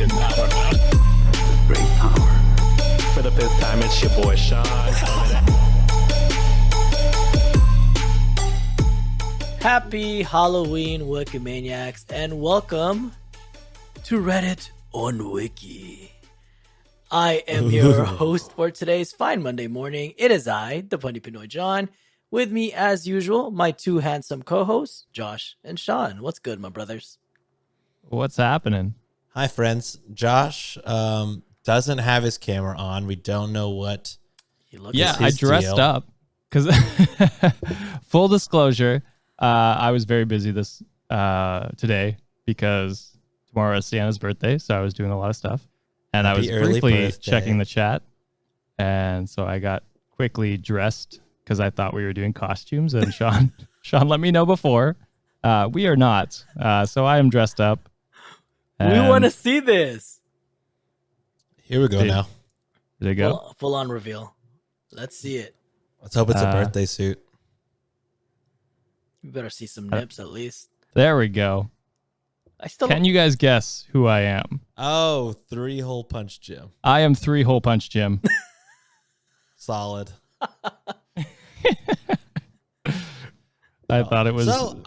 shit. I don't know. Great power. For the fifth time, it's your boy Sean. Happy Halloween, Wikimaniacs, and welcome to Reddit On Wiki. I am your host for today's fine Monday morning. It is I, the Punny Pinoy John. With me, as usual, my two handsome co-hosts, Josh and Sean. What's good, my brothers? What's happening? Hi, friends. Josh doesn't have his camera on. We don't know what. I dressed up because, full disclosure, I was very busy this today because tomorrow is Sienna's birthday, so I was doing a lot of stuff, and I was briefly checking the chat, and so I got quickly dressed because I thought we were doing costumes, and Sean let me know before. We are not, so I am dressed up. We want to see this. Here we go now. There you go. Full on reveal. Let's see it. Let's hope it's a birthday suit. We better see some nips at least. There we go. Can you guys guess who I am? Oh, 3-hole punch Jim. I am 3-hole punch Jim. Solid. I thought it was. So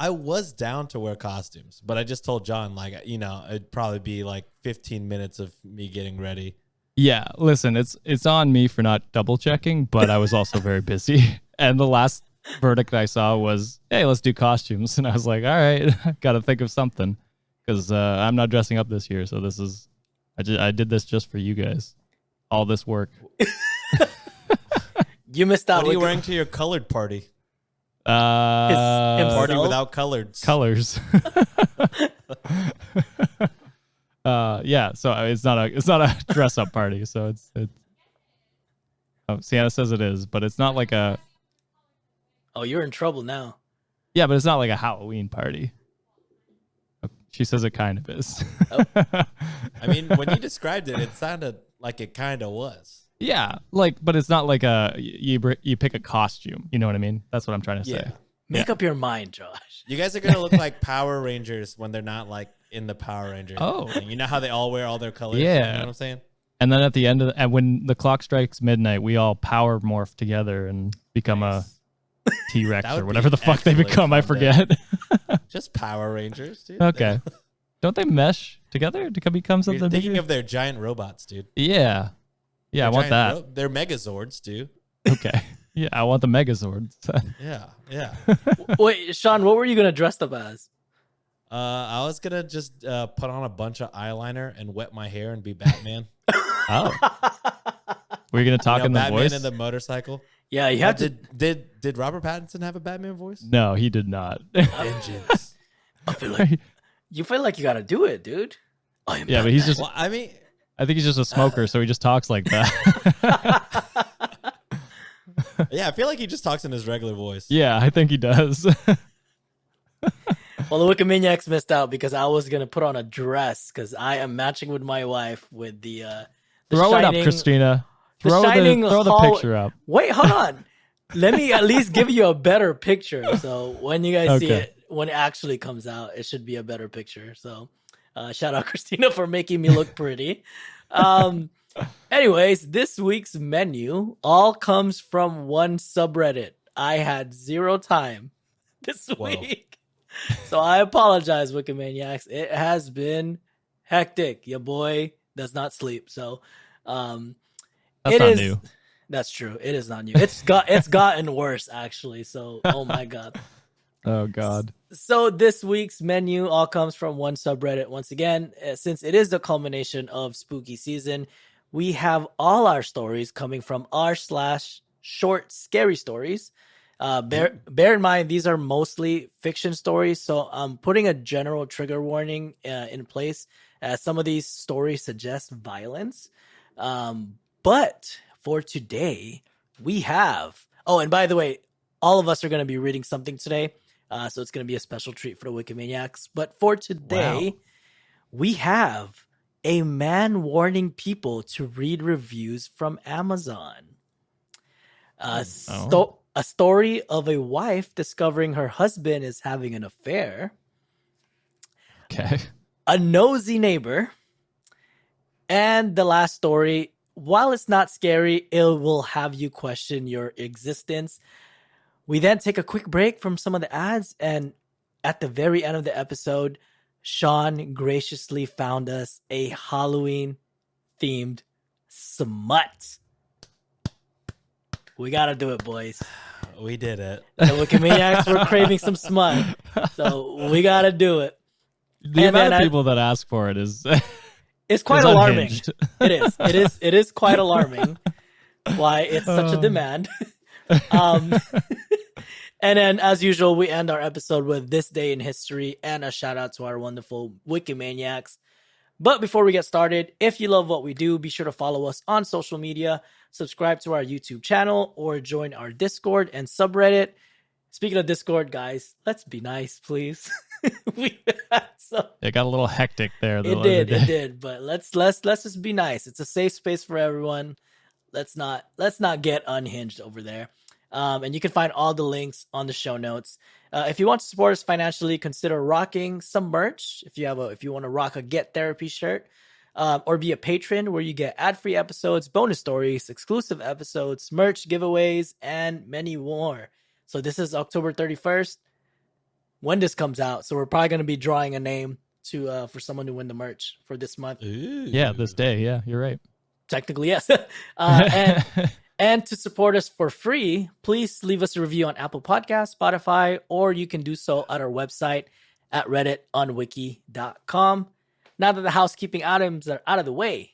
I was down to wear costumes, but I just told John, it'd probably be like 15 minutes of me getting ready. Yeah, listen, it's on me for not double checking, but I was also very busy. And the last verdict I saw was, hey, let's do costumes. And I was like, all right, got to think of something because I'm not dressing up this year. So I did this just for you guys. All this work. You missed out. What are you wearing to your colored party? Party without colors. Colors. Yeah, so it's not a dress up party. So it's Sienna says it is, but it's not like a. Oh, you're in trouble now. Yeah, but it's not like a Halloween party. She says it kind of is. Oh. I mean, when you described it, it sounded like it kind of was. Yeah, but it's not like you pick a costume. You know what I mean? That's what I'm trying to say. Make up your mind, Josh. You guys are going to look like Power Rangers when they're not like in the Power Ranger. Oh. thing. You know how they all wear all their colors? Yeah. You know what I'm saying? And then at the end and when the clock strikes midnight, we all power morph together and become a T-Rex or whatever the fuck they become. I forget. Just Power Rangers, dude. Okay. Don't they mesh together to become something You're thinking bigger? of their giant robots, dude. Yeah. Yeah, I want that. They're Megazords, dude. Okay. Yeah, I want the Megazords. Yeah. Wait, Sean, what were you gonna dress up as? I was gonna just put on a bunch of eyeliner and wet my hair and be Batman. Oh. Were you gonna talk in the Batman voice? and the motorcycle. Yeah, you have to. Did Robert Pattinson have a Batman voice? No, he did not. Vengeance. You feel like you gotta do it, dude. Yeah, but he's just. Well, I mean, I think he's just a smoker, so he just talks like that. yeah, I feel like he just talks in his regular voice. Yeah, I think he does. Well, the Wikimaniacs missed out because I was gonna put on a dress because I am matching with my wife with the Throw it up, shining, Christina. Throw throw the picture up. Wait, hold on. Let me at least give you a better picture. So when you guys see it, when it actually comes out, it should be a better picture. So shout out Cristina for making me look pretty. Anyways, this week's menu all comes from one subreddit. I had zero time this week. So I apologize, Wikimaniacs. It has been hectic. Your boy does not sleep. So that's not new. That's true. It is not new. It's gotten worse actually. So oh my god. Oh god. So this week's menu all comes from one subreddit. Once again, since it is the culmination of spooky season, we have all our stories coming from r/short scary stories. Bear in mind, these are mostly fiction stories. So I'm putting a general trigger warning in place as some of these stories suggest violence. But for today, we have... Oh, and by the way, all of us are going to be reading something today. So it's going to be a special treat for the Wikimaniacs. But for today, we have a man warning people to read reviews from Amazon. A story of a wife discovering her husband is having an affair. Okay. a nosy neighbor. And the last story, while it's not scary, it will have you question your existence. We then take a quick break from some of the ads, and at the very end of the episode, Sean graciously found us a Halloween-themed smut. We gotta do it, boys. We did it. The Wikimaniacs were craving some smut, so we gotta do it. The And amount then of people that ask for it is It's quite is alarming. unhinged. It is. It is quite alarming why it's such a demand. And then, as usual, we end our episode with this day in history and a shout out to our wonderful Wikimaniacs. But before we get started, if you love what we do, be sure to follow us on social media, subscribe to our YouTube channel, or join our Discord and subreddit. Speaking of Discord, guys, let's be nice, please. We had some. It got a little hectic there. The It other did, day. it did. But let's just be nice. It's a safe space for everyone. Let's not get unhinged over there. And you can find all the links on the show notes. If you want to support us financially, consider rocking some merch. If you want to rock a Get Therapy shirt, or be a patron where you get ad-free episodes, bonus stories, exclusive episodes, merch giveaways, and many more. So this is October 31st when this comes out. So we're probably going to be drawing a name for someone to win the merch for this month. Ooh. Yeah, this day. Yeah, you're right. Technically, yes. And to support us for free, please leave us a review on Apple Podcasts, Spotify, or you can do so at our website at redditonwiki.com. Now that the housekeeping items are out of the way,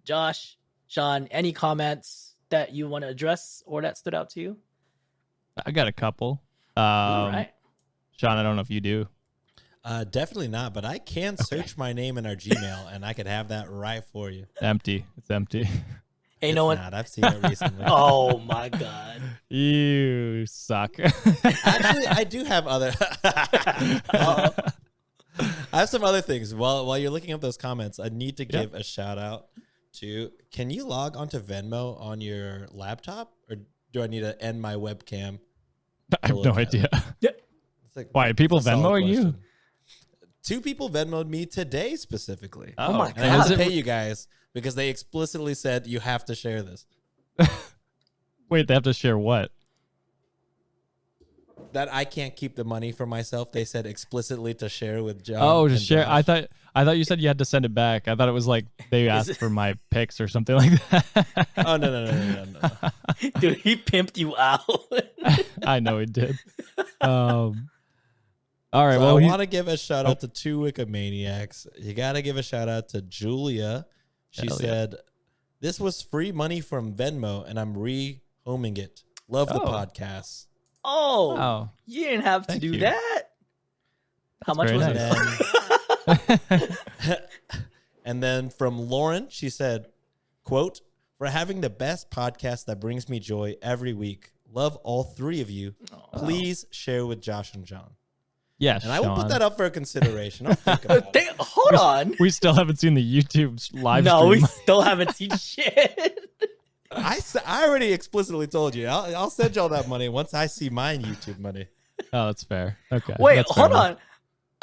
Josh, Sean, any comments that you want to address or that stood out to you? I got a couple. All right. Sean, I don't know if you do. Definitely not, but I can search my name in our Gmail, and I could have that right for you. Empty. It's empty. Hey, It's no one. not. I've seen it recently. Oh my God. You suck. Actually, I do have other. I have some other things. While you're looking up those comments, I need to give a shout out to. Can you log onto Venmo on your laptop, or do I need to end my webcam? I have no idea. It's like, Why, people that's a solid Venmoing you? question. 2 people Venmoed me today specifically. Oh my And I had God. to pay you guys because they explicitly said you have to share this. Wait, they have to share what? That I can't keep the money for myself. They said explicitly to share with John. Oh, to and share. Josh. I thought you said you had to send it back. I thought it was like they asked for my pics or something like that. Oh no. Dude, he pimped you out. I know he did. All right. So Well, I want to give a shout out to 2 Wikimaniacs. You got to give a shout out to Julia. She Hell yeah. said, "This was free money from Venmo, and I'm rehoming it. Love the Oh. podcast." Oh, you didn't have to Thank do you. that. How much very was nice. it? And then from Lauren, she said, quote, "For having the best podcast that brings me joy every week. Love all 3 of you. Please share with Josh and John." yeah, And I will put that up for consideration. I'll think about it. Hold on. We still haven't seen the YouTube live No, we stream. still haven't seen shit. I already explicitly told you. I'll send y'all that money once I see my YouTube money. Oh, that's fair. Okay. Wait, that's fair hold enough. on.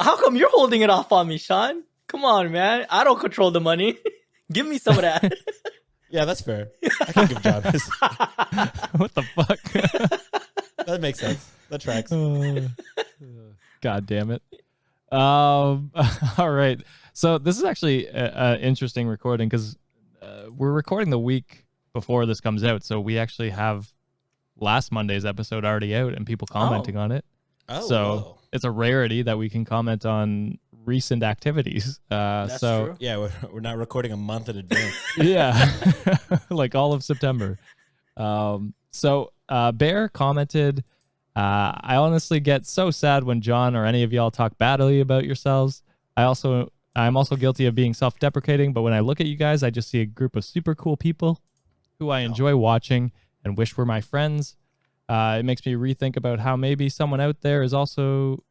How come you're holding it off on me, Sean? Come on, man. I don't control the money. Give me some of that. Yeah, that's fair. I can give John this. What the fuck? That makes sense. That tracks. God damn it. All right. So this is actually an interesting recording because we're recording the week before this comes out. So we actually have last Monday's episode already out and people commenting on it. Oh, So whoa. it's a rarity that we can comment on recent activities. That's so true. Yeah, we're not recording a month in advance. yeah, like all of September. So Bear commented, I honestly get so sad when John or any of y'all talk badly about yourselves. I'm also guilty of being self-deprecating, but when I look at you guys, I just see a group of super cool people who I enjoy watching and wish were my friends. It makes me rethink about how maybe someone out there is also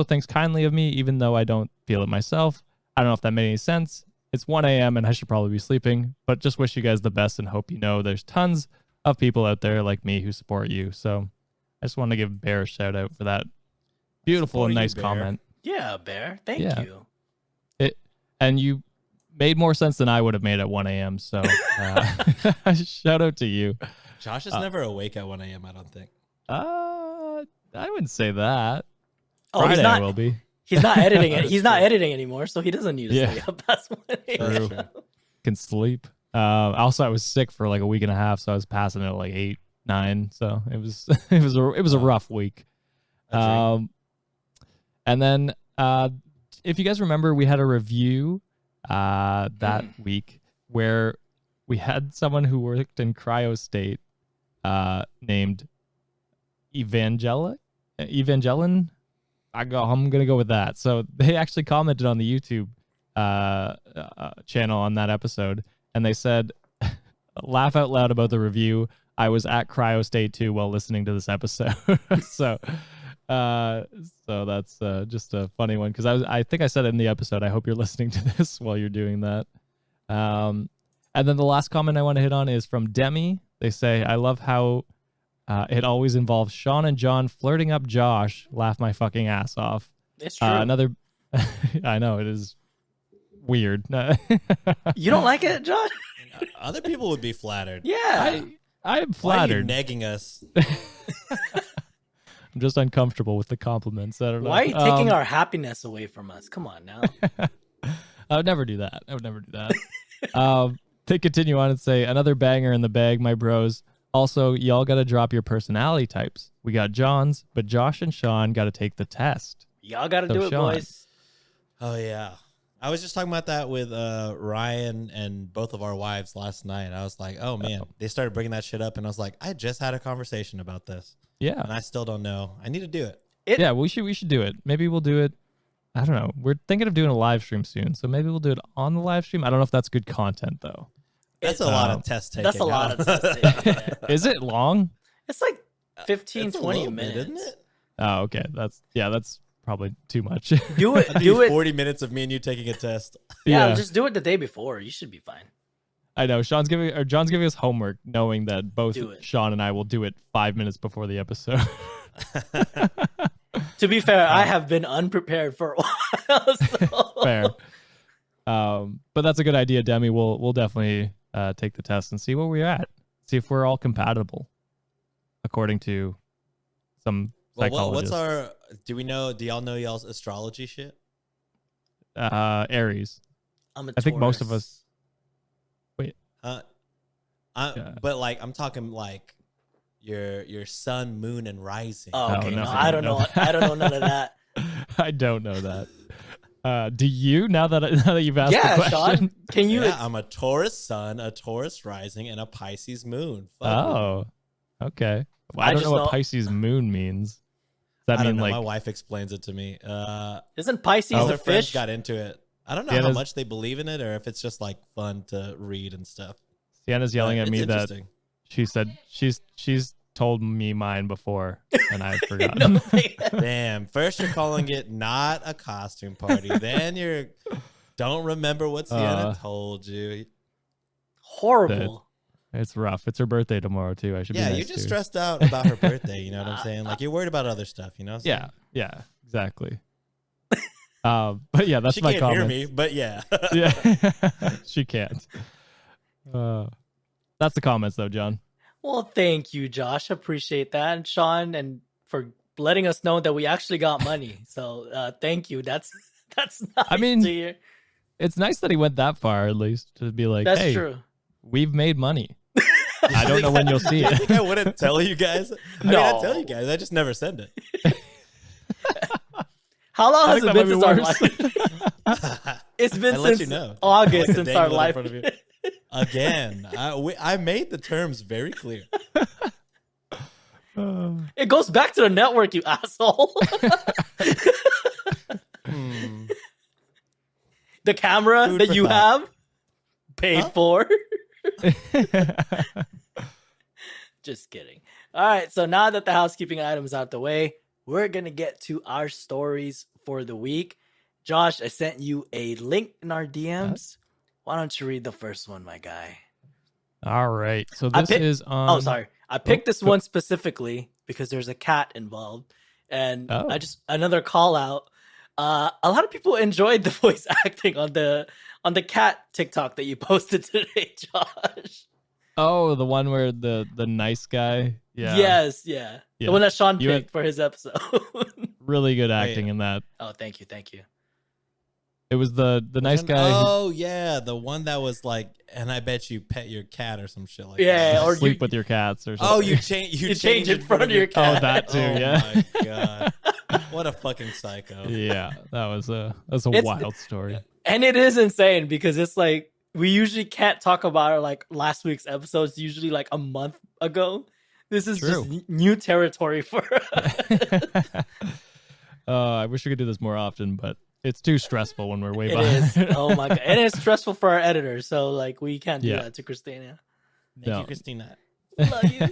thinks kindly of me, even though I don't feel it myself. I don't know if that made any sense. It's 1 a.m. and I should probably be sleeping, but just wish you guys the best and hope you know there's tons of people out there like me who support you. So I just want to give Bear a shout out for that beautiful Support and you, nice Bear. comment. Yeah, Bear. Thank Yeah. you. and you made more sense than I would have made at 1 a.m. So shout out to you. Josh is never awake at 1 a.m. I don't think. I wouldn't say that. Oh, Friday he's not. I will be. He's not editing it. He's not editing anymore, so he doesn't need to Yeah. stay up past 1 a.m. True. Can sleep. Also, I was sick for like a week and a half, so I was passing at like 8, 9. So it was it was a rough week. And then if you guys remember, we had a review that week where we had someone who worked in Cryo State named Evangelin. I'm gonna go with that. So they actually commented on the YouTube channel on that episode, and they said, "Laugh out loud about the review. I was at Cryo State too while listening to this episode." so that's just a funny one because I think I said it in the episode. I hope you're listening to this while you're doing that. And then the last comment I want to hit on is from Demi. They say, "I love how it always involves Sean and John flirting up Josh. Laugh my fucking ass off." It's true. Another, I know it is weird. You don't like it, John? Other people would be flattered. Yeah. I am Why are you flattered. negging us? I'm just uncomfortable with the compliments. I don't know. Why are you taking our happiness away from us? Come on now. I would never do that. They continue on and say, "Another banger in the bag, my bros. Also, y'all got to drop your personality types. We got John's, but Josh and Sean got to take the test." Y'all got to So, do it, Sean. boys. Oh yeah, I was just talking about that with Ryan and both of our wives last night. I was like, oh man, they started bringing that shit up, and I was like, I just had a conversation about this, Yeah. and I still don't know. I need to do it. Yeah, we should do it. Maybe we'll do it. I don't know. We're thinking of doing a live stream soon, so maybe we'll do it on the live stream. I don't know if that's good content though. That's a lot of test taking. That's a lot of huh? testing. Yeah. Is it long? It's like 15, It's a 20 little bit, minutes. isn't it? Oh, okay. That's probably too much. Do it. I'll Do it. 40 minutes of me and you taking a test. Yeah, just do it the day before. You should be fine. I know. John's giving us homework, knowing that both Do it. Sean and I will do it 5 minutes before the episode. To be fair, I have been unprepared for a while. So. Fair. But that's a good idea, Demi. We'll definitely take the test and see where we're at. See if we're all compatible, according to some Well, psychologists. what's our? Do y'all know y'all's astrology shit? Aries? I'm a I think most of Taurus. us. Yeah. But like, I'm talking like your sun, moon, and rising. Oh, okay. no, No, I don't know. I don't know none of that. I don't know that. Do you? Now that you've asked the Yeah, question. Sean. Can you? Yeah, I'm a Taurus sun, a Taurus rising, and a Pisces moon. Fuck me. Oh, okay. Well, I I don't just know what know- Pisces moon means. Does that I don't mean know. like My wife explains it to me. Isn't Pisces Other a friends fish? got into it. I don't know Yeah, how there's- much they believe in it, or if it's just like fun to read and stuff. Sienna's yelling But at it's me that interesting. she said she's told me mine before and I've forgotten. No, Damn. First you're calling it not a costume party. Then you don't remember what Sienna told you. horrible. It's rough. It's her birthday tomorrow too. I should Yeah, be nice you're just to her. stressed out about her birthday. You know what I'm saying? Like you're worried about other stuff. You know? What I'm Yeah, exactly. But yeah, that's she my can't comment. hear me, but yeah. Yeah, she can't. That's the comments though, John. Well, thank you, Josh. Appreciate that, and Sean, and for letting us know that we actually got money. So thank you. That's nice I mean, to hear. It's nice that he went that far at least to be like, That's hey, true. we've made money. I don't know when you'll see You it. think I wouldn't tell you guys? I mean, No. I tell you guys. I just never send it. How long I has think it that been might since be our worse. live? It's been I let since you know. August Like since dangle our it in live. front of you. Again, I made the terms very clear. It goes back to the network, you asshole. The camera Food that for you thought. have paid Huh? for. Just kidding. All right, so now that the housekeeping items out the way, we're gonna get to our stories for the week. Josh, I sent you a link in our DMs. Why don't you read the first one, my guy? All right. So I this pick- is on. Oh, sorry. I picked this go- one specifically because there's a cat involved. And Oh. another call out. A lot of people enjoyed the voice acting on the cat TikTok that you posted today, Josh. Oh, the one where the nice guy. Yeah. Yes, yeah. The one that Sean picked for his episode. Really good acting in that. Oh, thank you. It was the nice guy. Oh yeah, the one that was like, and I bet you pet your cat or some shit like that. Yeah, or sleep with your cats or something. Oh, you change in front of your cat. Oh, that too. Oh Yeah. my god, what a fucking psycho. Yeah, that's a wild story. And it is insane because it's like we usually can't talk about like last week's episodes. Usually like a month ago. This is just new territory for us. I wish we could do this more often, but it's too stressful when we're way It behind. is. Oh my god. And it's stressful for our editors, so like we can't do that to Cristina. Thank you, Cristina. Love you.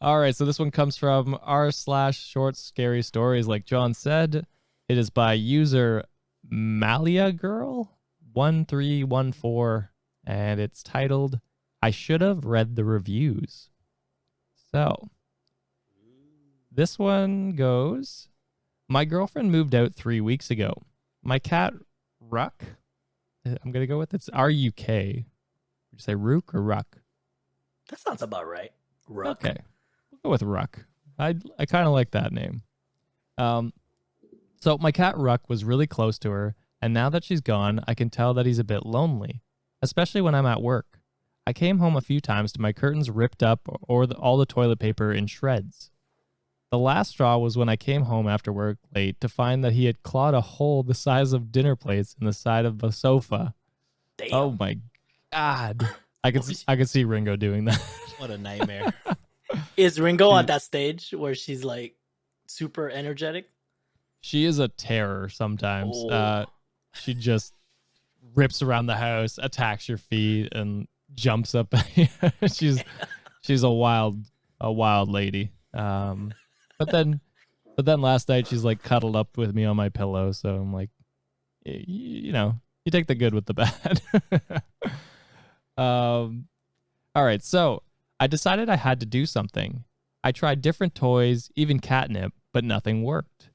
All right, so this one comes from r/short scary stories. Like John said, it is by user Malia Girl 1314, and it's titled "I Should Have Read the Reviews." So this one goes. My girlfriend moved out 3 weeks ago. My cat, Ruck, I'm going to go with it's R-U-K. Would you say Rook or Ruck? That sounds about right. Ruck. Okay. We'll go with Ruck. I kind of like that name. So my cat, Ruck, was really close to her, and now that she's gone, I can tell that he's a bit lonely, especially when I'm at work. I came home a few times to my curtains ripped up or all the toilet paper in shreds. The last straw was when I came home after work late to find that he had clawed a hole the size of dinner plates in the side of the sofa. Damn. Oh my god! I could see Ringo doing that. What a nightmare. Is Ringo at that stage where she's like super energetic? She is a terror sometimes. Oh. She just rips around the house, attacks your feet, and jumps up. she's a wild lady. But then last night she's like cuddled up with me on my pillow, so I'm like, you take the good with the bad. All right, so I decided I had to do something. I tried different toys, even catnip, but nothing worked.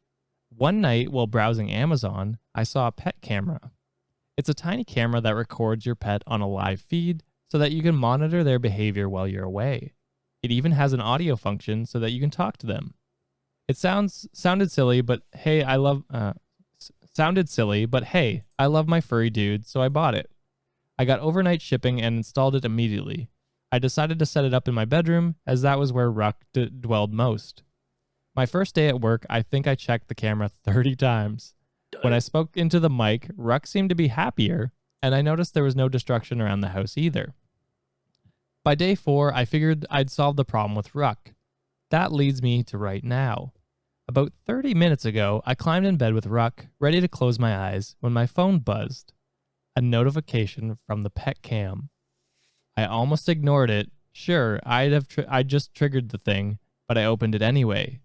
One night while browsing Amazon, I saw a pet camera. It's a tiny camera that records your pet on a live feed so that you can monitor their behavior while you're away. It even has an audio function so that you can talk to them. It sounded silly, but hey, I love my furry dude, so I bought it. I got overnight shipping and installed it immediately. I decided to set it up in my bedroom as that was where Ruck dwelled most. My first day at work, I think I checked the camera 30 times. When I spoke into the mic, Ruck seemed to be happier, and I noticed there was no destruction around the house either. By day 4, I figured I'd solve the problem with Ruck. That leads me to right now. About 30 minutes ago, I climbed in bed with Ruck, ready to close my eyes, when my phone buzzed. A notification from the pet cam. I almost ignored it. Sure, I'd just triggered the thing, but I opened it anyway.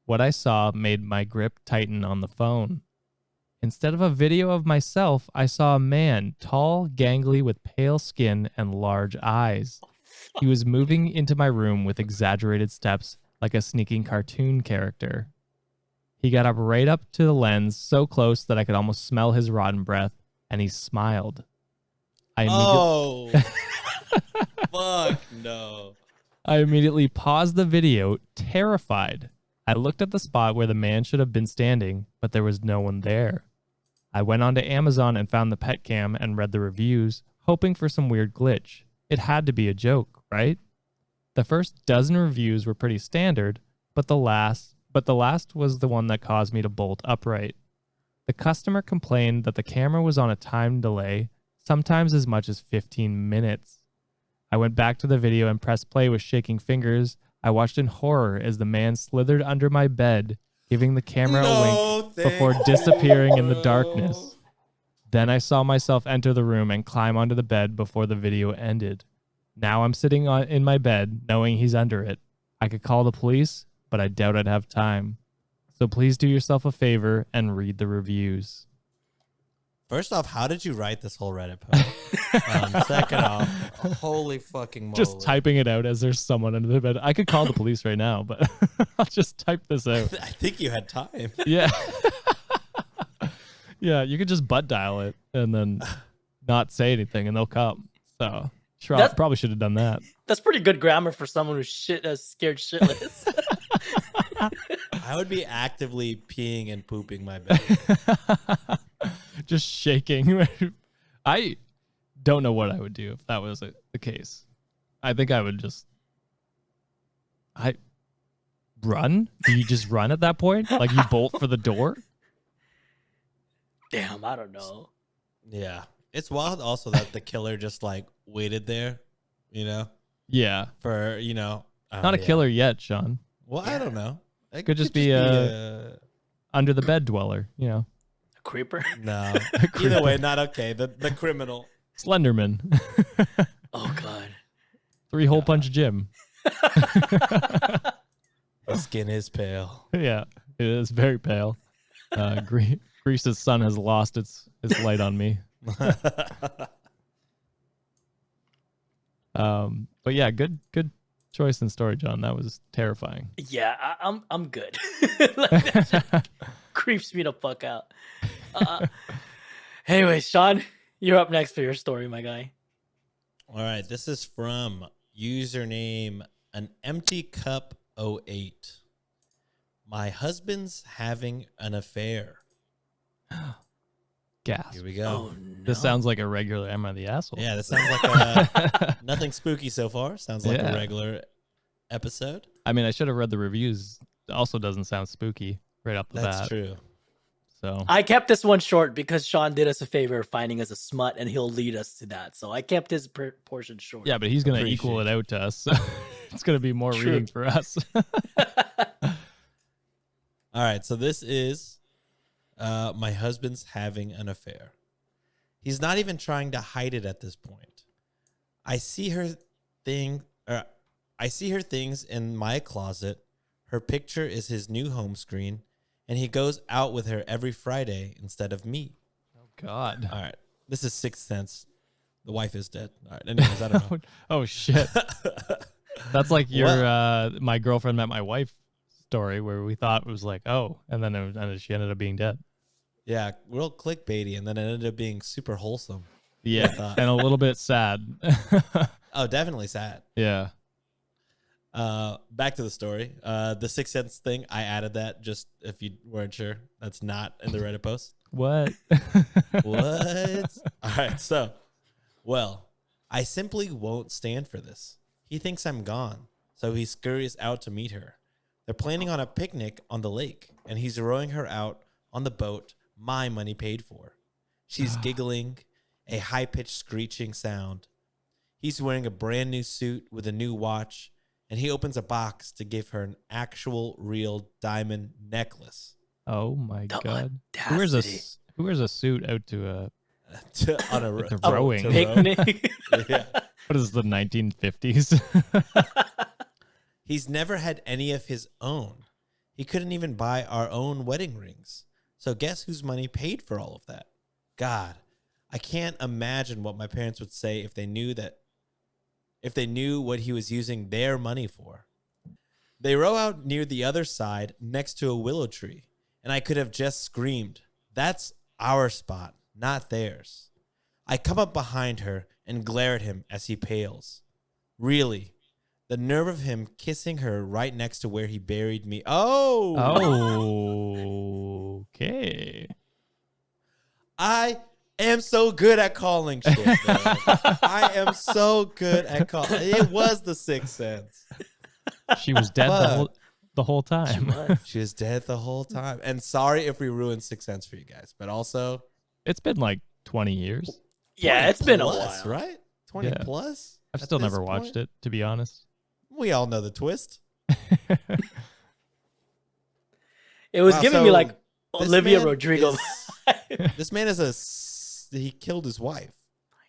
What I saw made my grip tighten on the phone. Instead of a video of myself, I saw a man, tall, gangly, with pale skin and large eyes. He was moving into my room with exaggerated steps like a sneaking cartoon character. He got right up to the lens, so close that I could almost smell his rotten breath, and he smiled. Oh, fuck no. I immediately paused the video, terrified. I looked at the spot where the man should have been standing, but there was no one there. I went onto Amazon and found the pet cam and read the reviews, hoping for some weird glitch. It had to be a joke, right? The first dozen reviews were pretty standard, but the last was the one that caused me to bolt upright. The customer complained that the camera was on a time delay, sometimes as much as 15 minutes. I went back to the video and pressed play with shaking fingers. I watched in horror as the man slithered under my bed, giving the camera a wink before disappearing in the darkness. Then I saw myself enter the room and climb onto the bed before the video ended. Now I'm sitting in my bed, knowing he's under it. I could call the police, but I doubt I'd have time. So please do yourself a favor and read the reviews. First off, how did you write this whole Reddit post? Second off, holy fucking moly. Just typing it out as there's someone under the bed. I could call the police right now, but I'll just type this out. I think you had time. Yeah. Yeah, you could just butt dial it and then not say anything, and they'll come. So probably should have done that. That's pretty good grammar for someone who's scared shitless. I would be actively peeing and pooping my bed. Just shaking. I don't know what I would do if that was the case. I think I would run. Do you just run at that point? Like you bolt for the door? Damn, I don't know. Yeah. It's wild also that the killer just like waited there, Yeah. for, Not a killer yet, Sean. Well, I don't know. It Could just be under the bed dweller, A creeper? No. Either way, not okay. The criminal. Slenderman. Oh, God. 3-hole punch Jim. His skin is pale. Yeah, it is very pale. Greece's sun has lost its light on me. But yeah, good choice in story, John. That was terrifying. Yeah, I'm good. Like, that shit creeps me the fuck out. Anyway, Sean, you're up next for your story, my guy. All right, this is from username an empty cup 08. My husband's having an affair. Gasp. Here we go. Oh, no. This sounds like a regular Am I the Asshole? Yeah, this sounds like nothing spooky so far. Sounds like Yeah. a regular episode. I mean, I should have read the reviews. It also doesn't sound spooky right off the bat. That's true. So I kept this one short because Sean did us a favor of finding us a smut, and he'll lead us to that. So I kept his portion short. yeah, but he's going to equal it out to us. So it's going to be more True. reading for us. All right, so this is my husband's having an affair. He's not even trying to hide it at this point. I see her things in my closet. Her picture is his new home screen, and he goes out with her every Friday instead of me. Oh, God. All right, this is Sixth Sense. The wife is dead. All right, anyways, I don't know. Oh, shit. That's like your my girlfriend met my wife story where we thought it was like, oh, and then she ended up being dead. Yeah, real clickbaity, and then it ended up being super wholesome. Yeah, and a little bit sad. Oh, definitely sad. Yeah. Back to the story. The Sixth Sense thing, I added that just if you weren't sure. That's not in the Reddit post. What? What? All right, so, I simply won't stand for this. He thinks I'm gone, so he scurries out to meet her. They're planning on a picnic on the lake, and he's rowing her out on the boat my money paid for. She's giggling, a high-pitched screeching sound. He's wearing a brand new suit with a new watch, and he opens a box to give her an actual real diamond necklace. Oh my The God! audacity. Who wears a suit out to a On a to rowing? to row. Picnic. Yeah. What is this, the 1950s? He's never had any of his own. He couldn't even buy our own wedding rings. So guess whose money paid for all of that? God, I can't imagine what my parents would say if they knew what he was using their money for. They row out near the other side next to a willow tree, and I could have just screamed, "That's our spot, not theirs." I come up behind her and glare at him as he pales. Really, the nerve of him kissing her right next to where he buried me. Oh, okay. I am so good at calling shit, bro. I am so good at calling. It was the Sixth Sense. She was dead the whole time. She was dead the whole time. And sorry if we ruined Sixth Sense for you guys, but also It's been like 20 years. Yeah, it's been a plus, while. right? 20 Yeah. plus? I've at still this never point? watched it, to be honest. We all know the twist. It was Wow, giving me so like this Olivia man Rodrigo. This man he killed his wife.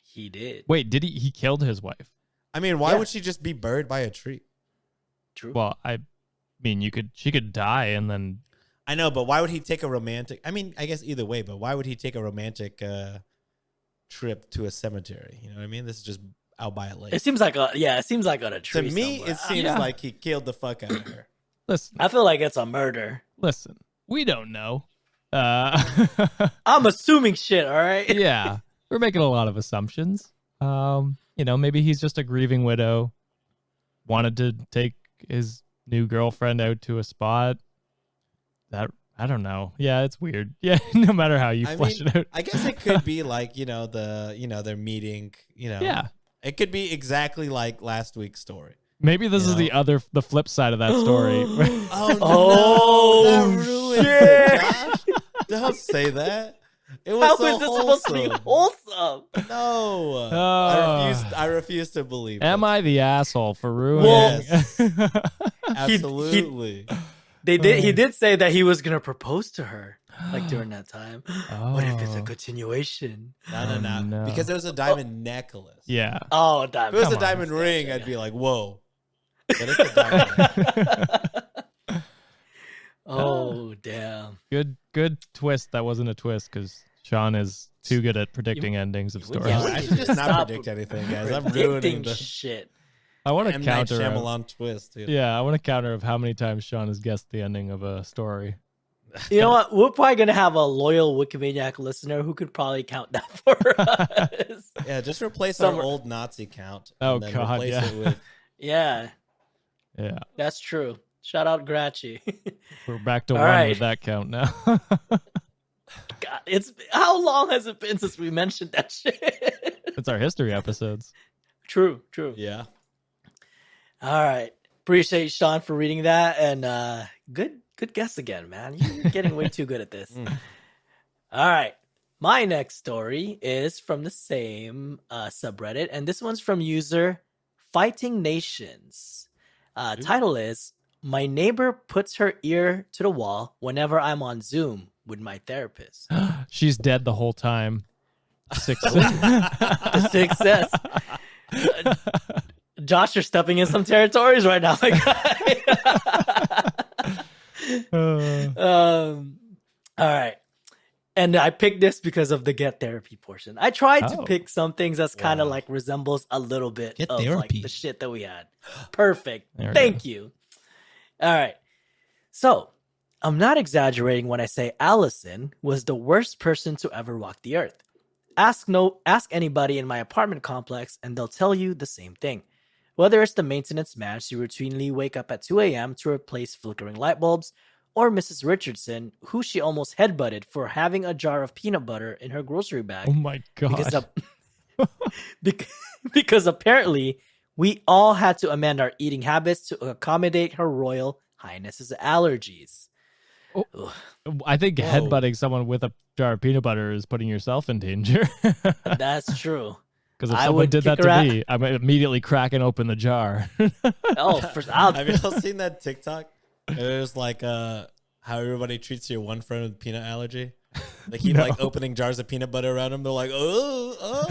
He did. Wait, did he killed his wife? I mean, why Yeah. would she just be buried by a tree? True. Well, I mean, she could die and then I know, but why would he take a romantic? I mean, I guess either way, but why would he take a romantic trip to a cemetery? You know what I mean? This is just out by a lake. It seems like on a tree. To me, somewhere. it seems Yeah. like he killed the fuck out of her. listen. I feel like it's a murder. Listen, we don't know. I'm assuming shit, all right? Yeah, we're making a lot of assumptions. Maybe he's just a grieving widow, wanted to take his new girlfriend out to a spot. That I don't know. Yeah, it's weird. Yeah, no matter how you flesh it out. I guess it could be like, their meeting, Yeah. It could be exactly like last week's story. Maybe this is the flip side of that story. That ruined it, Josh. Don't say that. It was How so is this supposed to be wholesome? No. I refuse to believe Am it. I the asshole for ruining? Yes. Absolutely. He did say that he was gonna propose to her like during that time. What if it's a continuation? No. Because it was a diamond necklace. Yeah. Oh, If diamond. it was a diamond ring, I'd be like, whoa. But it's a diamond ring. Oh, damn. Good twist. That wasn't a twist because Sean is too good at predicting endings of stories. Yeah, I should just not predict anything, guys. I'm ruining Predicting the shit. I want to M. Night counter. Shyamalan twist, dude. Yeah, I want to counter of how many times Sean has guessed the ending of a story. You know what? We're probably gonna have a loyal Wikimaniac listener who could probably count that for us. Yeah, just replace our old Nazi count. Oh, and then God, replace yeah. it with Yeah, Yeah, that's true. Shout out Grachi. we're back to All one right. with that count now. God, how long has it been since we mentioned that shit? It's our history episodes. True. yeah. All right. Appreciate Sean for reading that, and good guess again, man. You're getting way too good at this. All right. My next story is from the same subreddit, and this one's from user Fighting Nations. Title is, "My neighbor puts her ear to the wall whenever I'm on Zoom with my therapist." She's dead the whole time. The success. Josh, you're stepping in some territories right now, my guy. All right. And I picked this because of the get therapy portion. I tried to pick some things that's kind of like resembles a little bit Get of like therapy. the shit that we had. Perfect. There we Thank you. All right. So I'm not exaggerating when I say Allison was the worst person to ever walk the earth. Ask anybody in my apartment complex and they'll tell you the same thing. Whether it's the maintenance man who routinely wake up at 2 a.m. to replace flickering light bulbs, or Mrs. Richardson, who she almost headbutted for having a jar of peanut butter in her grocery bag. Oh my god! Because apparently we all had to amend our eating habits to accommodate Her Royal Highness's allergies. I think headbutting someone with a jar of peanut butter is putting yourself in danger. That's true. Because if I someone would did that kick her to out. me, I'm immediately cracking open the jar. Have you all seen that TikTok? It was like how everybody treats your one friend with peanut allergy. They keep like opening jars of peanut butter around them. They're like, oh.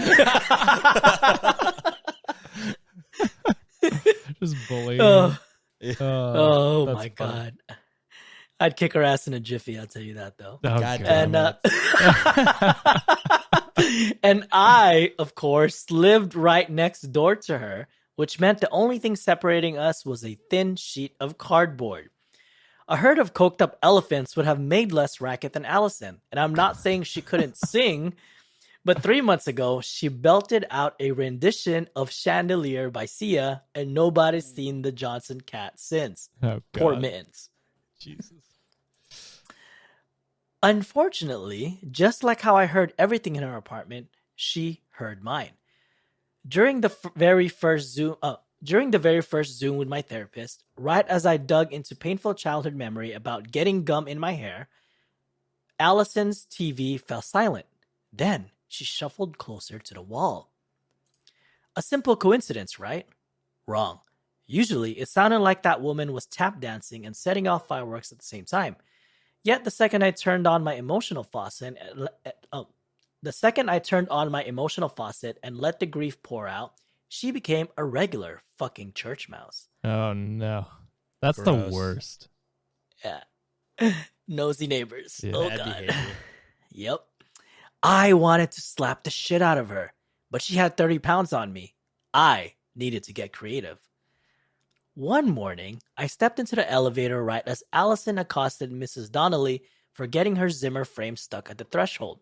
Just bullying. Oh that's my funny. God. I'd kick her ass in a jiffy, I'll tell you that though. Oh, God God. damn And and I, of course, lived right next door to her, which meant the only thing separating us was a thin sheet of cardboard. A herd of coked up elephants would have made less racket than Allison, and I'm not saying she couldn't sing, but 3 months ago, she belted out a rendition of Chandelier by Sia, and nobody's seen the Johnson cat since. Oh, Poor God. Mittens. Jesus. Unfortunately, just like how I heard everything in her apartment, she heard mine. During the very first Zoom with my therapist, right as I dug into painful childhood memory about getting gum in my hair, Allison's TV fell silent. Then she shuffled closer to the wall. A simple coincidence, right? Wrong. Usually, it sounded like that woman was tap dancing and setting off fireworks at the same time. Yet the second I turned on my emotional faucet and let the grief pour out, she became a regular fucking church mouse. Oh no, that's Gross. the worst. Yeah. Nosy neighbors. Yeah, Oh bad God. behavior. Yep. I wanted to slap the shit out of her, but she had 30 pounds on me. I needed to get creative. One morning, I stepped into the elevator right as Allison accosted Mrs. Donnelly for getting her Zimmer frame stuck at the threshold.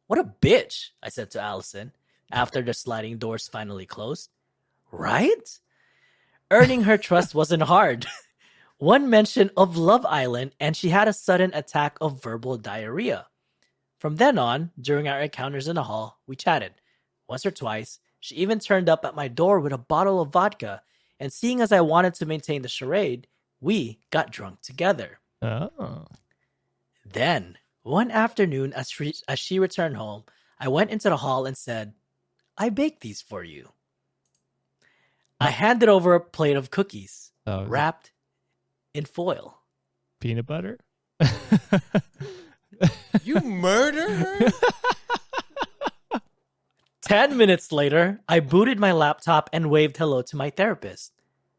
What a bitch, I said to Allison after the sliding doors finally closed. Right? Earning her trust wasn't hard. One mention of Love Island and she had a sudden attack of verbal diarrhea. From then on, during our encounters in the hall, we chatted. Once or twice, she even turned up at my door with a bottle of vodka, and seeing as I wanted to maintain the charade, we got drunk together. Oh. Then, one afternoon as she returned home, I went into the hall and said, I baked these for you. I handed over a plate of cookies, wrapped in foil. Peanut butter? You murder her? 10 minutes later, I booted my laptop and waved hello to my therapist.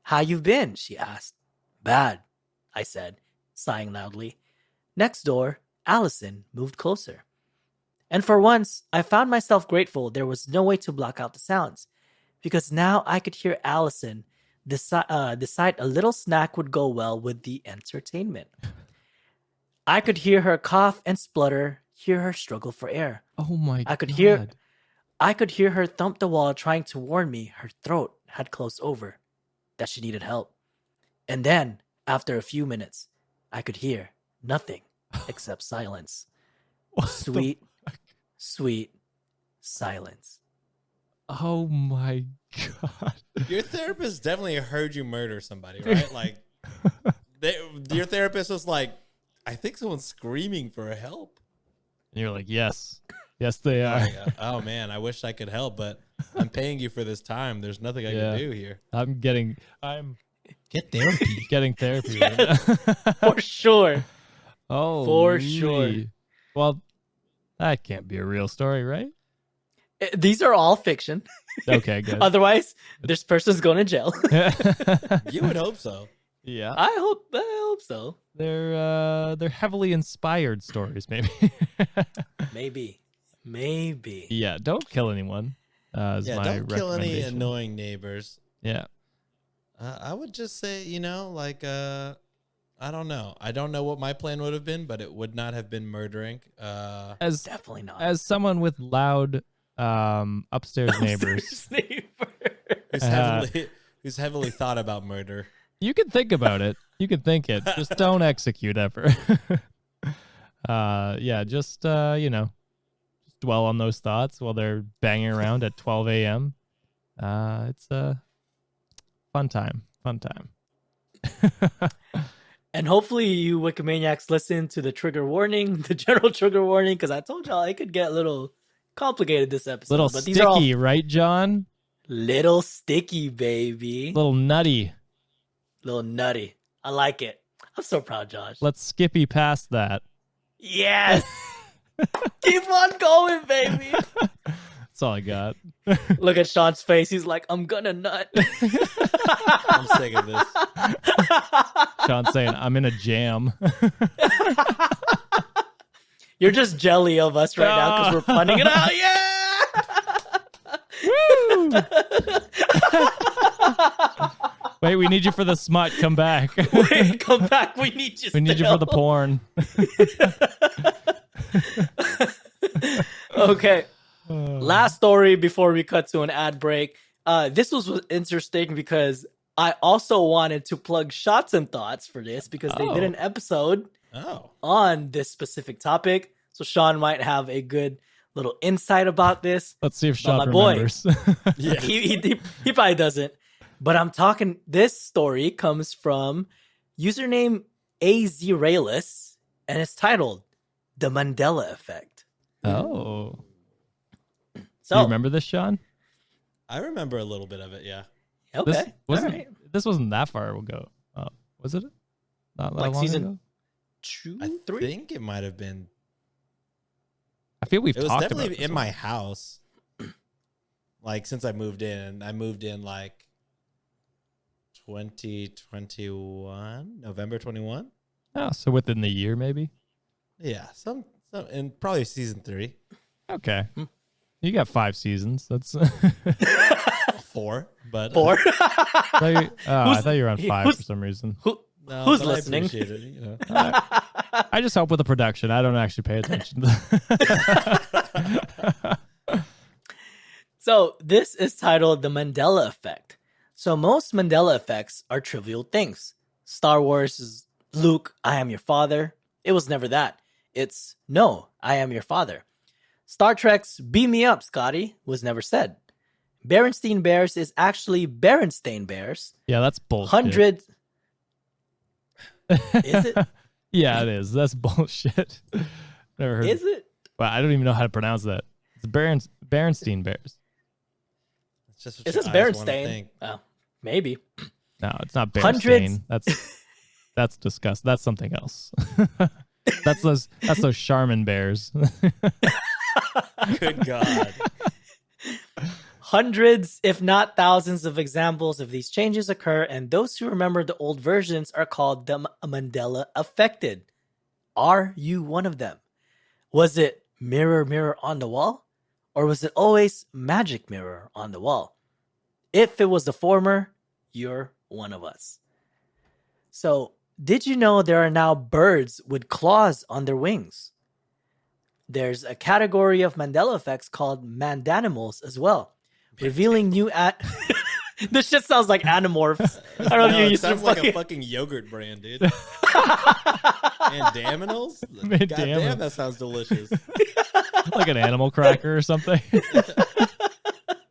How you've been? She asked. Bad, I said, sighing loudly. Next door, Allison moved closer. And for once, I found myself grateful there was no way to block out the sounds, because now I could hear Allison decide a little snack would go well with the entertainment. I could hear her cough and splutter, hear her struggle for air. Oh my God. I could hear her thump the wall trying to warn me her throat had closed over, that she needed help. And then, after a few minutes, I could hear nothing except silence. Sweet, sweet silence. Oh my God. Your therapist definitely heard you murder somebody, right? Like, your therapist was like, I think someone's screaming for help. And you're like, yes. Yes, they are. Like, oh, man, I wish I could help, but I'm paying you for this time. There's nothing I can do here. I'm Get therapy. getting therapy right now. For sure. Oh, For sure. Well, that can't be a real story, right? These are all fiction. Okay, good. Otherwise, this person's going to jail. You would hope so. Yeah. I hope so. They're heavily inspired stories, maybe. Maybe. Yeah, don't kill anyone. Is my don't kill any recommendation. annoying neighbors. Yeah. I would just say, I don't know. I don't know what my plan would have been, but it would not have been murdering. Definitely not. As someone with loud upstairs neighbors, Who's heavily thought about murder. you can think about it. You can think it. Just don't execute ever. Just dwell on those thoughts while they're banging around at 12 a.m. It's a fun time. And hopefully you Wikimaniacs listen to the trigger warning, the general trigger warning, because I told y'all it could get a little complicated this episode. Little but sticky, these are all right, John? little sticky, baby. Little nutty. Little nutty. I like it. I'm so proud, Josh. Let's skippy past that. Yes! Keep on going, baby. That's all I got. Look at Sean's face. He's like, I'm gonna nut. I'm sick of this. Sean's saying, I'm in a jam. You're just jelly of us right now because we're punning it out. Yeah! Woo! Wait, we need you for the smut. Come back. Wait, come back. We need you. We need you for the porn. Okay. Last story before we cut to an ad break. This was interesting because I also wanted to plug Shots and Thoughts for this because they did an episode on this specific topic. So Sean might have a good little insight about this. Let's see if Sean remembers. Yeah. he probably doesn't. But I'm talking, this story comes from username AZRayless, and it's titled The Mandela Effect. Oh. So, do you remember this, Sean? I remember a little bit of it, yeah. Okay. This wasn't that far ago. Was it? Not that like long season ago? 2, I 3? think it might have been. I feel we've It was talked about definitely this in one. my house. Like, since I moved in. I moved in, like, 2021, November 21. Oh, so within the year, maybe? Yeah, some and probably season 3. Okay. You got 5 seasons. That's 4, but 4? I thought you were on 5 for some reason. No, Who's but listening? I appreciate it, you know. I just help with the production. I don't actually pay attention. So this is titled The Mandela Effect. So most Mandela effects are trivial things. Star Wars is Luke, I am your father. It was never that. It's no, I am your father. Star Trek's Beam Me Up, Scotty was never said. Berenstein Bears is actually Berenstain Bears. Yeah, that's bullshit. Hundreds. Is it? Yeah, it is. That's bullshit. Never heard. Is it? Well, I don't even know how to pronounce that. It's Berenstein Bears. It's just what Is your this eyes wanna Berenstain? think. Oh, maybe. No, it's not Hundreds- Berenstain. That's disgusting. That's something else. that's those Charmin bears. Good God. Hundreds, if not thousands, of examples of these changes occur, and those who remember the old versions are called the Mandela affected. Are you one of them? Was it mirror, mirror on the wall? Or was it always magic mirror on the wall? If it was the former, you're one of us. So, did you know there are now birds with claws on their wings? There's a category of Mandela effects called mandanimals as well, revealing new This shit sounds like Animorphs. I don't know if No, you it used to sounds like a fucking... fucking yogurt brand, dude. Mandaminals? God damn, that sounds delicious. Like an animal cracker or something.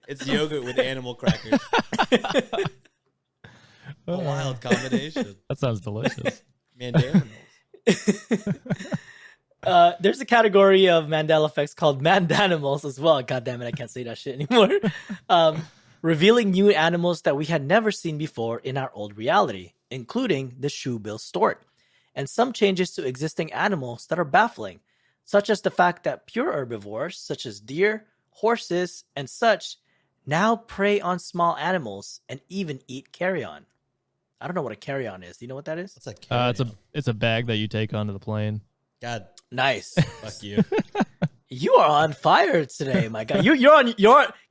It's yogurt with animal crackers. A wild combination. That sounds delicious. Mandaminals. There's a category of Mandela effects called mandanimals as well. God damn it, I can't say that shit anymore. Revealing new animals that we had never seen before in our old reality, including the shoebill stork, and some changes to existing animals that are baffling, such as the fact that pure herbivores, such as deer, horses, and such, now prey on small animals and even eat carrion. I don't know what a carry-on is. Do you know what that is? What's a carry-on? It's a bag that you take onto the plane. God, Nice. fuck you. You are on fire today, my guy. You're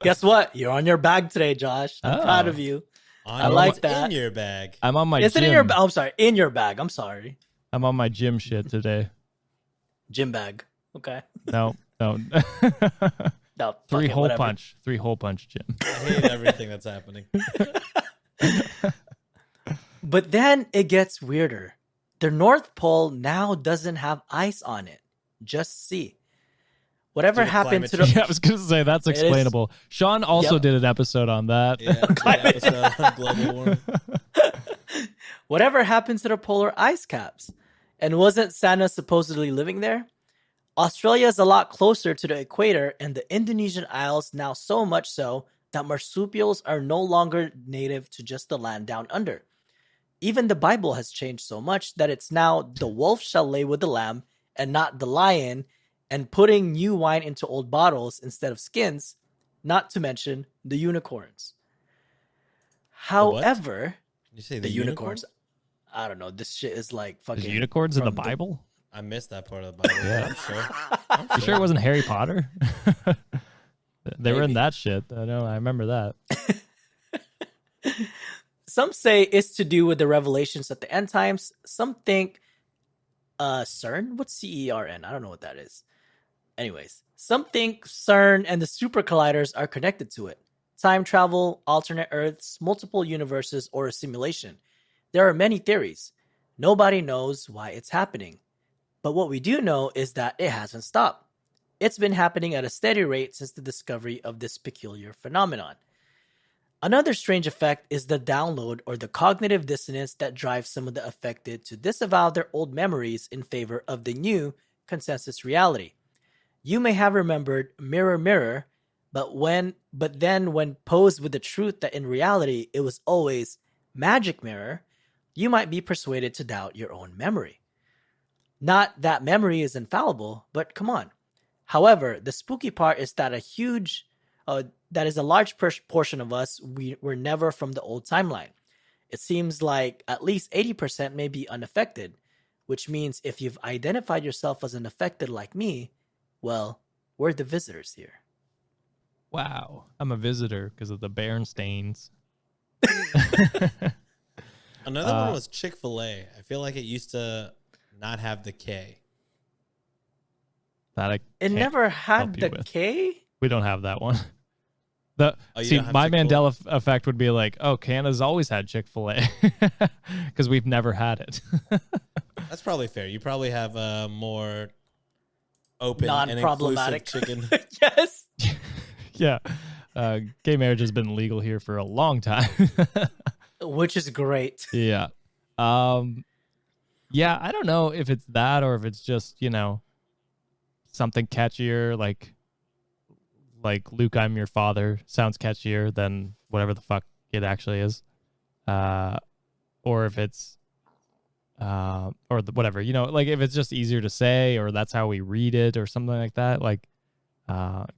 guess what? You're on your bag today, Josh. I'm proud of you. I like that. In your bag. I'm on my Is gym. it in your bag? I'm sorry. In your bag. I'm sorry. I'm on my gym shit today. Gym bag. Okay. No. No, Three fuck it, hole whatever. punch. 3 hole punch gym. I hate everything that's happening. But then it gets weirder. The North Pole now doesn't have ice on it. Just see. Whatever Due to happened climate to the Yeah, I was gonna say that's It is. explainable. Sean also Yep. did an episode on that. Yeah, good episode on global warming. whatever happened to the polar ice caps? And wasn't Santa supposedly living there? Australia is a lot closer to the equator, and the Indonesian Isles now so much so that marsupials are no longer native to just the land down under. Even the Bible has changed so much that it's now the wolf shall lay with the lamb and not the lion, and putting new wine into old bottles instead of skins, not to mention the unicorns. what? However, You say the unicorns. I don't know. This shit is like fucking There's unicorns in the from the- Bible? I missed that part of the Bible. Yeah. I'm sure. You sure it wasn't Harry Potter? They were in Maybe. that shit. I know. I remember that. Some say it's to do with the revelations at the end times. Some think CERN? What's CERN? I don't know what that is. Anyways, some think CERN and the super colliders are connected to it. Time travel, alternate Earths, multiple universes, or a simulation. There are many theories. Nobody knows why it's happening. But what we do know is that it hasn't stopped. It's been happening at a steady rate since the discovery of this peculiar phenomenon. Another strange effect is the download or the cognitive dissonance that drives some of the affected to disavow their old memories in favor of the new consensus reality. You may have remembered mirror mirror, but then when posed with the truth that in reality it was always magic mirror, you might be persuaded to doubt your own memory. Not that memory is infallible, but come on. However, the spooky part is that that is a large portion of us, we're never from the old timeline. It seems like at least 80% may be unaffected, which means if you've identified yourself as unaffected like me, well, we're the visitors here. Wow. I'm a visitor because of the Berenstains. Another one was Chick-fil-A. I feel like it used to not have the K. It never had the K? We don't have that one. See, my Mandela effect would be like, oh, Canada's always had Chick-fil-A because we've never had it. That's probably fair. You probably have a more open and inclusive chicken. Yes. Yeah. Gay marriage has been legal here for a long time. Which is great. Yeah. Yeah, I don't know if it's that or if it's just, something catchier like Luke, I'm your father sounds catchier than whatever the fuck it actually is. Or if it's whatever, like if it's just easier to say or that's how we read it or something like that. Like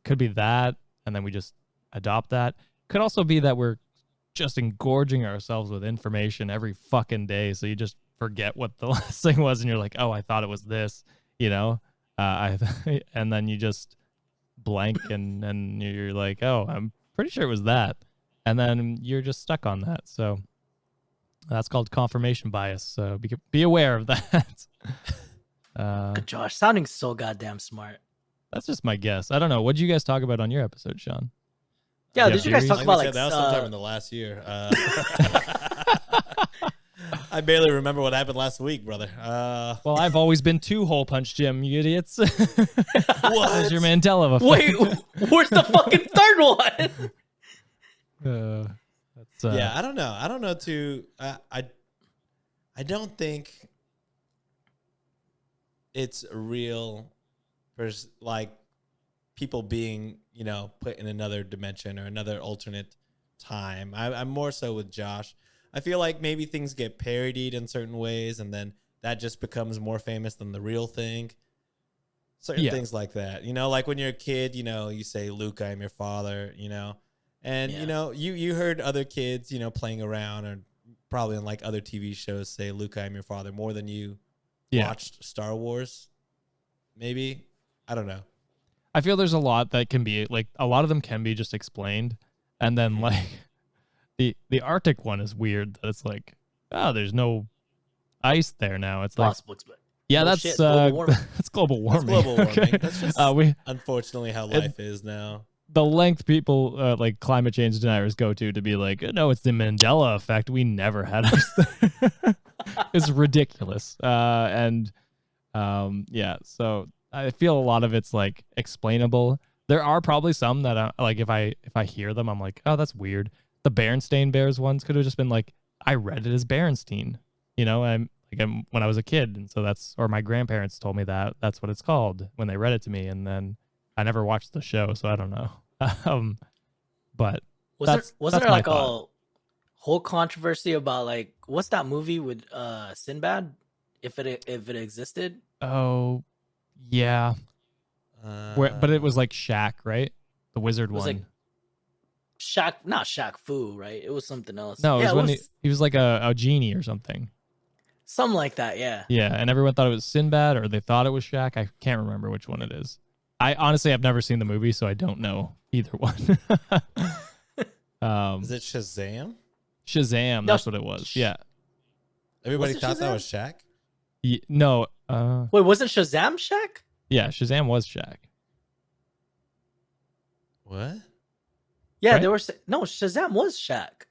could be that and then we just adopt that. Could also be that we're just engorging ourselves with information every fucking day, so you just forget what the last thing was and you're like, oh, I thought it was this, and then you just blank and you're like, oh, I'm pretty sure it was that, and then you're just stuck on that. So that's called confirmation bias, so be aware of that. Good Josh, sounding so goddamn smart. That's just my guess. I don't know. What did you guys talk about on your episode, Sean? Yeah, did you guys talk about that was sometime in the last year? I barely remember what happened last week, brother. Well, I've always been 2 hole punch, Jim, you idiots. What? Where's your Mandela effect? Wait, where's the fucking third one? Yeah, I don't know. I don't know I don't think it's real for like people being, put in another dimension or another alternate time. I'm more so with Josh. I feel like maybe things get parodied in certain ways and then that just becomes more famous than the real thing. Certain things like that. Like when you're a kid, you say, Luke, I'm your father, and, you heard other kids, playing around or probably in like other TV shows say, Luke, I'm your father more than you watched Star Wars. Maybe. I don't know. I feel there's a lot that can be like a lot of them can be just explained. And then like the Arctic one is weird that it's like, oh, there's no ice there now. It's like, yeah, that's global warming. That's global warming. That's global warming. Okay. That's just unfortunately how life is now. The length people like climate change deniers go to be like, no, it's the Mandela effect. We never had ice there. It's ridiculous. Yeah, so I feel a lot of it's like explainable. There are probably some that like if I hear them, I'm like, oh, that's weird. The Berenstain Bears ones could have just been like, I read it as Berenstein, when I was a kid, and so or my grandparents told me that's what it's called when they read it to me, and then I never watched the show, so I don't know. But was there like a whole controversy about like what's that movie with Sinbad, if it existed? Oh, yeah. But it was like Shaq, right? The wizard one. Like Shaq, not Shaq Fu, right? It was something else. No, it was he was like a genie or something. Something like that, yeah. Yeah, and everyone thought it was Sinbad, or they thought it was Shaq. I can't remember which one it is. I honestly have never seen the movie, so I don't know either one. Is it Shazam? Shazam, that's what it was. Yeah. Everybody thought that was Shaq? No. Wait, wasn't Shazam Shaq? Yeah, Shazam was Shaq. What? Yeah, right? Shazam was Shaq.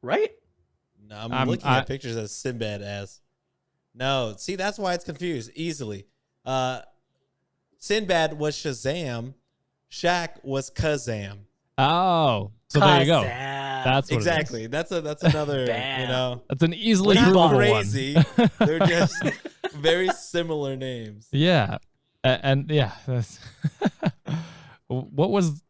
Right? No, I'm looking at pictures of Sinbad as. No, see, that's why it's confused easily. Sinbad was Shazam. Shaq was Kazam. Oh, so there you go. That's what exactly. It is. That's another. That's an easily provable crazy. One. They're just very similar names. Yeah, and yeah. That's what was?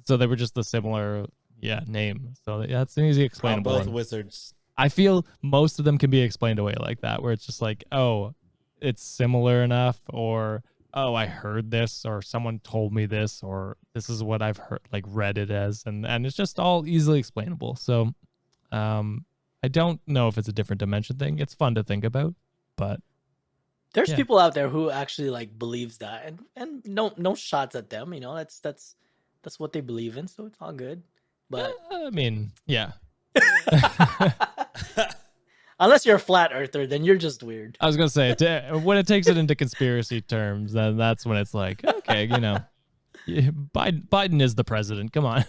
So they were just the similar, name. So that's an easy explainable. Both one. wizards. I feel most of them can be explained away like that, where it's just like, oh, it's similar enough, or oh, I heard this, or someone told me this, or this is what I've heard, like read it as, and it's just all easily explainable. So, I don't know if it's a different dimension thing. It's fun to think about, but there's people out there who actually like believes that, and no shots at them. That's what they believe in, so it's all good. But I mean, yeah. Unless you're a flat earther, then you're just weird. I was gonna say when it takes it into conspiracy terms, then that's when it's like, okay, Biden is the president. Come on,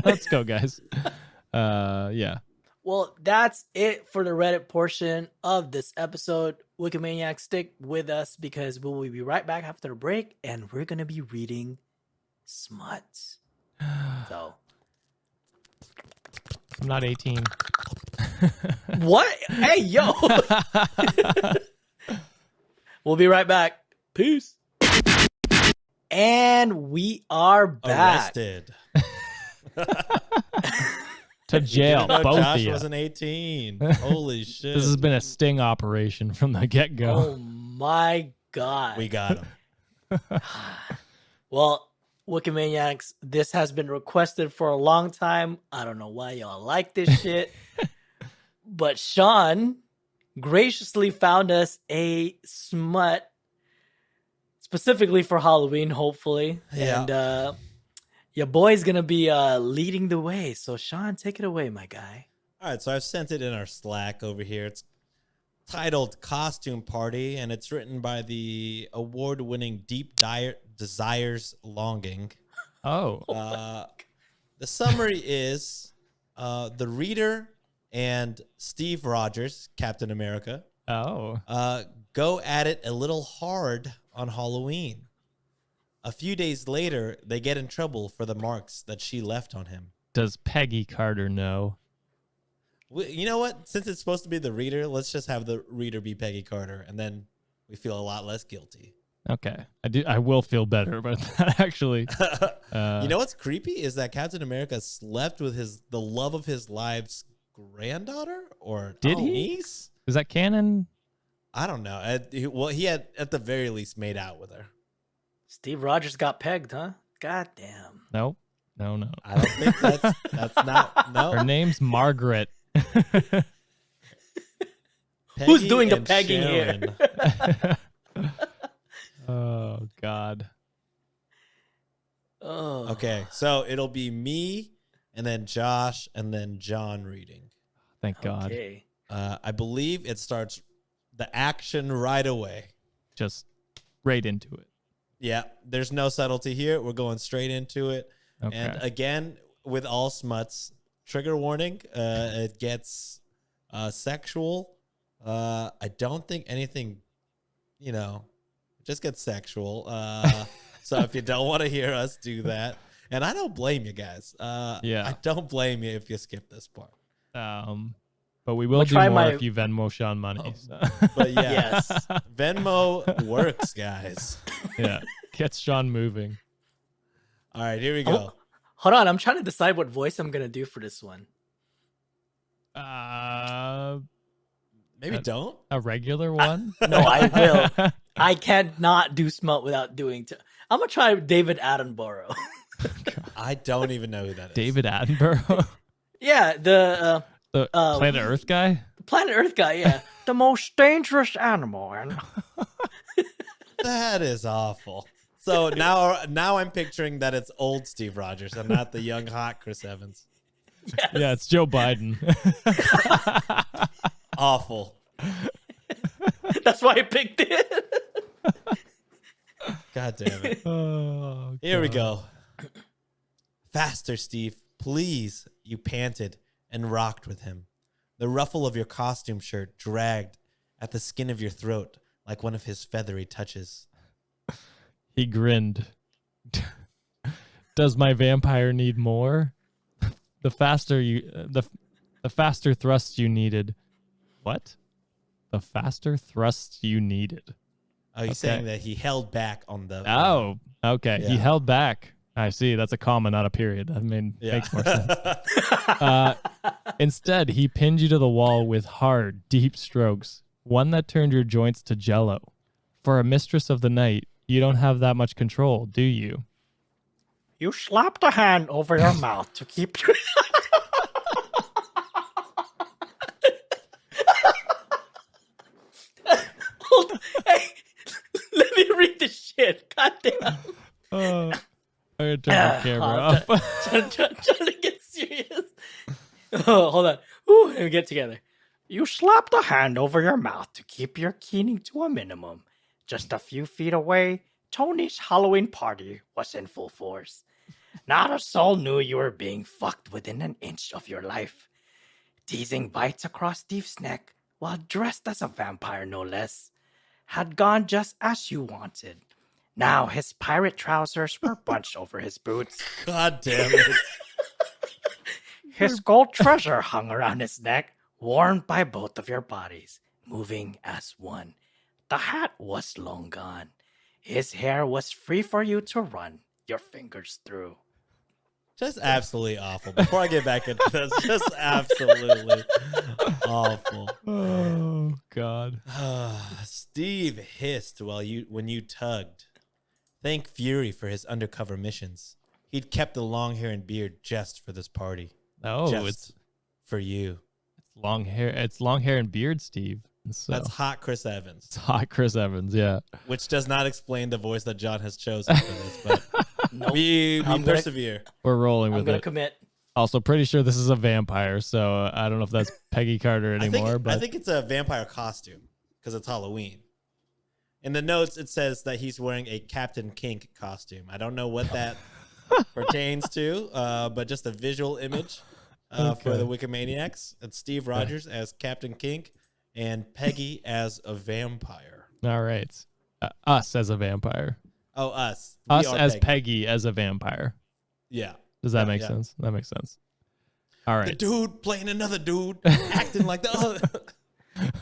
let's go, guys. Yeah. Well, that's it for the Reddit portion of this episode. Wikimaniacs, stick with us because we will be right back after the break, and we're gonna be reading Smut. So, I'm not 18. what? Hey, yo! We'll be right back. Peace. And we are back. Arrested. To jail, No, both Josh of you. wasn't 18. Holy shit. This has been a sting operation from the get-go. Oh my god. We got him. Well, Wikimaniacs, this has been requested for a long time. I don't know why y'all like this shit. But Sean graciously found us a smut specifically for Halloween, hopefully. Yeah. And your boy's going to be leading the way. So, Sean, take it away, my guy. All right, so I've sent it in our Slack over here. It's titled Costume Party, and it's written by the award-winning Deep Desires Longing. Oh. The summary is the reader and Steve Rogers, Captain America, Oh. go at it a little hard on Halloween. A few days later, they get in trouble for the marks that she left on him. Does Peggy Carter know? You know what? Since it's supposed to be the reader, let's just have the reader be Peggy Carter, and then we feel a lot less guilty. Okay. I will feel better about that, actually. You know what's creepy is that Captain America slept with the love of his life's granddaughter or Did he? niece? Is that canon? I don't know. Well, he had at the very least made out with her. Steve Rogers got pegged, huh? God damn. Nope. No. I don't think that's not no. Her name's Margaret. Who's Peggy doing the and pegging Sharon. here? Oh, God. Oh. Okay, so it'll be me and then Josh and then John reading. Thank God. Okay. I believe it starts the action right away. Just right into it. Yeah, there's no subtlety here. We're going straight into it. Okay. And again, with all smuts, trigger warning, it gets sexual. I don't think anything, it just gets sexual. So if you don't want to hear us do that, and I don't blame you guys. Yeah. I don't blame you if you skip this part. But we will I'll do try more my- if you Venmo Sean money. So. But yeah, Yes. Venmo works, guys. Yeah. Gets Sean moving. All right, here we go. Hold on, I'm trying to decide what voice I'm gonna do for this one. Maybe don't. A regular one? No, I will. I can't not do smut without doing. I'm gonna try David Attenborough. I don't even know who that is. David Attenborough? Yeah, the Planet Earth guy? Planet Earth guy. Yeah, the most dangerous animal. That is awful. So now I'm picturing that it's old Steve Rogers and not the young hot Chris Evans. Yes. Yeah, it's Joe Biden. Awful. That's why I picked it. God damn it. Oh, Here we God. go. Faster, Steve. Please, you panted and rocked with him. The ruffle of your costume shirt dragged at the skin of your throat like one of his feathery touches. He grinned. Does my vampire need more? The faster thrust you needed. What? The faster thrust you needed. Oh, he's saying that he held back on the... Oh, okay. Yeah. He held back. I see. That's a comma, not a period. I mean, Yeah. makes more sense. Instead, he pinned you to the wall with hard, deep strokes, one that turned your joints to jello. For a mistress of the night, you don't have that much control, do you? You slapped a hand over your mouth to keep your... Hold on. Hey, let me read this shit. God damn. I'm going to turn the camera off. Trying to get serious. Oh, hold on. Whew. we get together. You slapped a hand over your mouth to keep your keening to a minimum. Just a few feet away, Tony's Halloween party was in full force. Not a soul knew you were being fucked within an inch of your life. Teasing bites across Steve's neck while dressed as a vampire, no less, had gone just as you wanted. Now his pirate trousers were bunched over his boots. God damn it. His gold treasure hung around his neck, worn by both of your bodies, moving as one. The hat was long gone. His hair was free for you to run your fingers through. Just absolutely awful. Before I get back into this, just absolutely awful. Oh God. Steve hissed when you tugged. Thank Fury for his undercover missions. He'd kept the long hair and beard just for this party. Oh, Just it's for you. long hair. It's long hair and beard, Steve. So, That's hot Chris Evans. it's hot Chris Evans. Yeah. Which does not explain the voice that John has chosen for this, but Nope. we I'm gonna- persevere. We're rolling I'm with gonna it. commit. Also, pretty sure this is a vampire, so I don't know if that's Peggy Carter anymore. I think it's a vampire costume because it's Halloween. In the notes, it says that he's wearing a Captain Kink costume. I don't know what that pertains to, but just a visual image for the Wikimaniacs. It's Steve Rogers as Captain Kink and Peggy as a vampire. All right. Us as a vampire. Oh, us. We Us are as Peggy as a vampire. Yeah. Does that Yeah, make yeah. sense? That makes sense. All The right. dude playing another dude, acting like the other.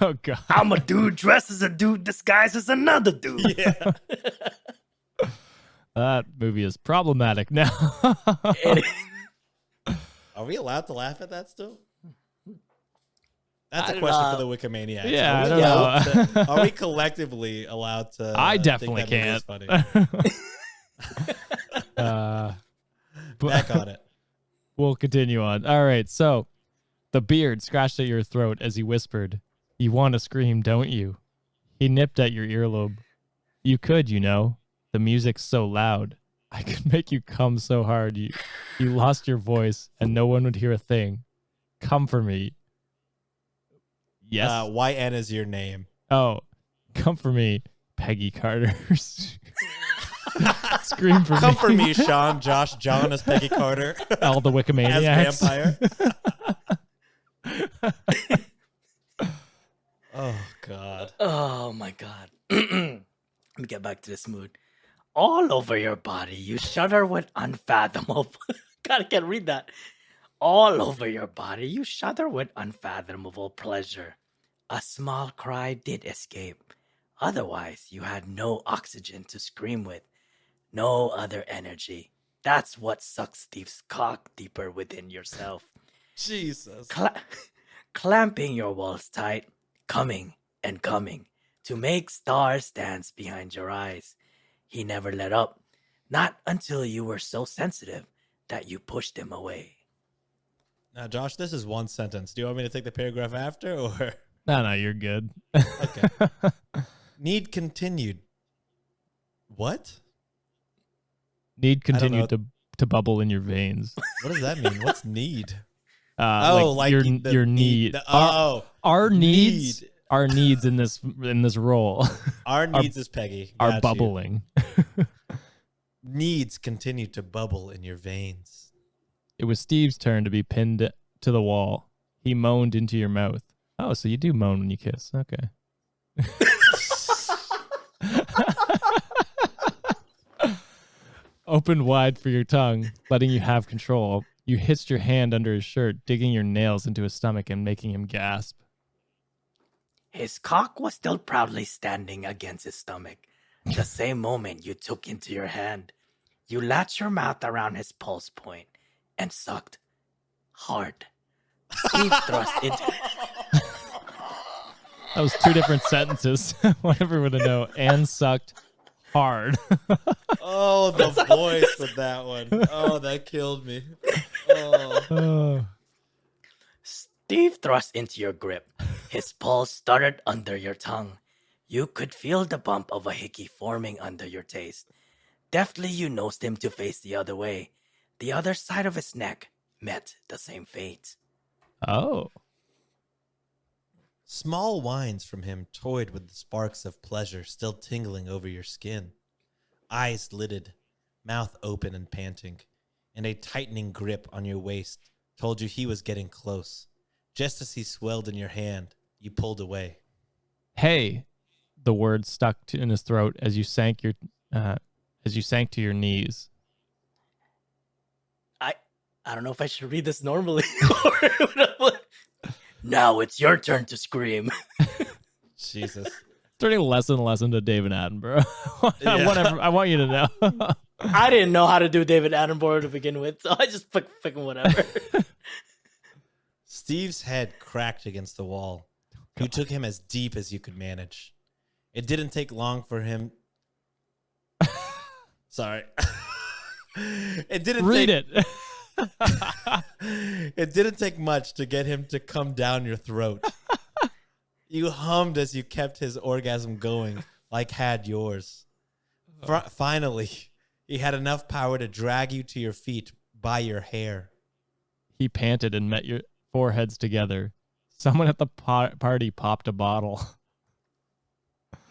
Oh God. I'm a dude dressed as a dude disguised as another dude. Yeah. That movie is problematic now. Are we allowed to laugh at that still? That's I a don't question know. for the Wikimaniacs. Yeah, Are I we don't allowed know. to- are we collectively allowed to? I think definitely that movie can't. is funny? Back on it. We'll continue on. All right. So the beard scratched at your throat as he whispered, "You want to scream, don't you?" He nipped at your earlobe. "You could, you know. The music's so loud. I could make you come so hard. You lost your voice and no one would hear a thing. Come for me." Yes. YN is your name. Oh, come for me, Peggy Carter. Scream for Come me. for me, Sean, Josh, John as Peggy Carter All the as Wikimaniacs. vampire. Oh God. Oh my God. Let me get back to this mood. All over your body, you shudder with unfathomable. God, I can't read that. All over your body, you shudder with unfathomable pleasure. A small cry did escape. Otherwise, you had no oxygen to scream with. No other energy. That's what sucks Steve's cock deeper within yourself. Jesus. Clamping your walls tight, coming and coming to make stars dance behind your eyes. He never let up, not until you were so sensitive that you pushed him away. Now, Josh, this is one sentence. Do you want me to take the paragraph after, or No, you're good. okay? Need continued. What? Need I don't continue know. to bubble in your veins. What does that mean? What's need? Like your need. Our needs. Need. Our needs in this role Our needs is Peggy. are Got you. bubbling. Needs continue to bubble in your veins. It was Steve's turn to be pinned to the wall. He moaned into your mouth. Oh, so you do moan when you kiss. Okay. Opened wide for your tongue, letting you have control. You hitched your hand under his shirt, digging your nails into his stomach and making him gasp. His cock was still proudly standing against his stomach. The same moment you took into your hand, you latched your mouth around his pulse point and sucked hard. Steve thrust into... That was two different sentences. I want everyone to know. And sucked hard. Oh, the voice with that one. Oh, that killed me. Oh. Oh. Steve thrust into your grip. His pulse started under your tongue. You could feel the bump of a hickey forming under your taste. Deftly, you nosed him to face the other way. The other side of his neck met the same fate. Oh. Small whines from him toyed with the sparks of pleasure still tingling over your skin. Eyes lidded, mouth open and panting, and a tightening grip on your waist told you he was getting close. Just as he swelled in your hand, you pulled away. Hey, the word stuck in his throat as you sank to your knees. I don't know if I should read this normally. Now it's your turn to scream. Jesus. Turning less and less into David Attenborough. Yeah. Whatever. I want you to know. I didn't know how to do David Attenborough to begin with, so I just pick whatever. Steve's head cracked against the wall. You took him as deep as you could manage. It didn't take long for him. Sorry. It didn't Read take... it. It didn't take much to get him to come down your throat. You hummed as you kept his orgasm going, like had yours. Finally, he had enough power to drag you to your feet by your hair. He panted and met your foreheads together. Someone at the party popped a bottle.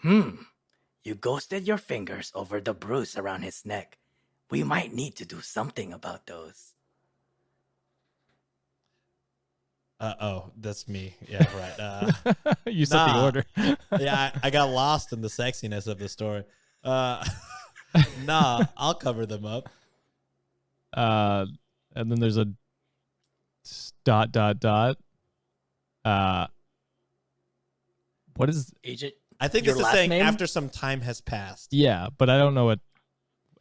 You ghosted your fingers over the bruise around his neck. We might need to do something about those. Oh, that's me. Yeah, right. You set the order. Yeah, I got lost in the sexiness of the story. Nah, I'll cover them up. And then there's a ... What is... Agent, I think your this is last saying name? after some time has passed. Yeah, but I don't know what...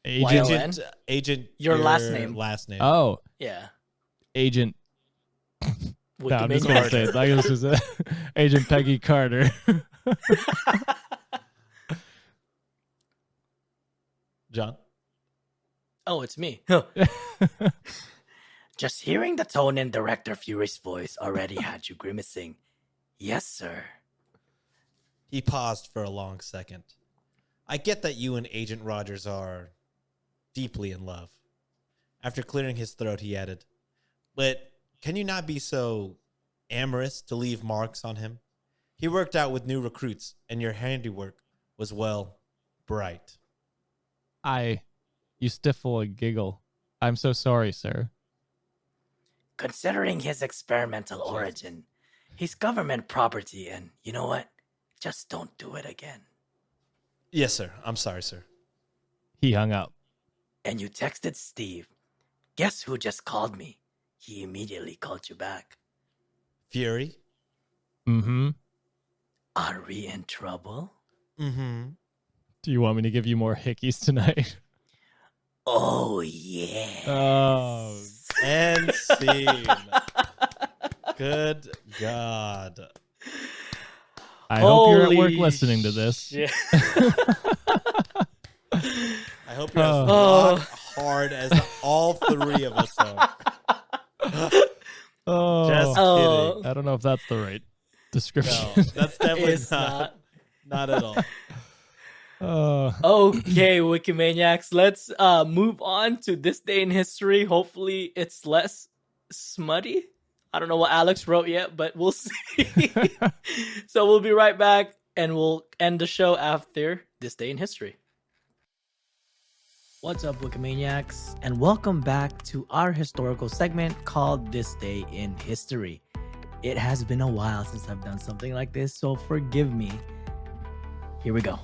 YLN? Agent, Your last name. Last name. Oh, yeah. Agent... No, I'm just Wikimania. going to say it. I guess it's Agent Peggy Carter. John? Oh, it's me. Just hearing the tone in Director Fury's voice already had you grimacing. Yes, sir. He paused for a long second. I get that you and Agent Rogers are deeply in love. After clearing his throat, he added, but can you not be so amorous to leave marks on him? He worked out with new recruits, and your handiwork was, well, bright. You stifle a giggle. I'm so sorry, sir. Considering his experimental origin, he's government property, and you know what? Just don't do it again. Yes, sir. I'm sorry, sir. He hung up. And you texted Steve. Guess who just called me? He immediately called you back. Fury? Mm-hmm. Are we in trouble? Mm-hmm. Do you want me to give you more hickeys tonight? Oh, yeah. Oh. And scene. Good God. I hope you're at Holy work listening to this. shit. I hope you're as rock hard as all three of us are. Oh, Just kidding. I don't know if that's the right description. No, that's definitely It's not. Not at all. Okay, Wikimaniacs, let's move on to this day in history. Hopefully it's less smutty. I don't know what Alex wrote yet, but we'll see. So we'll be right back, and we'll end the show after this day in history. What's up, Wikimaniacs, and welcome back to our historical segment called This Day in History. It has been a while since I've done something like this, so forgive me. Here we go.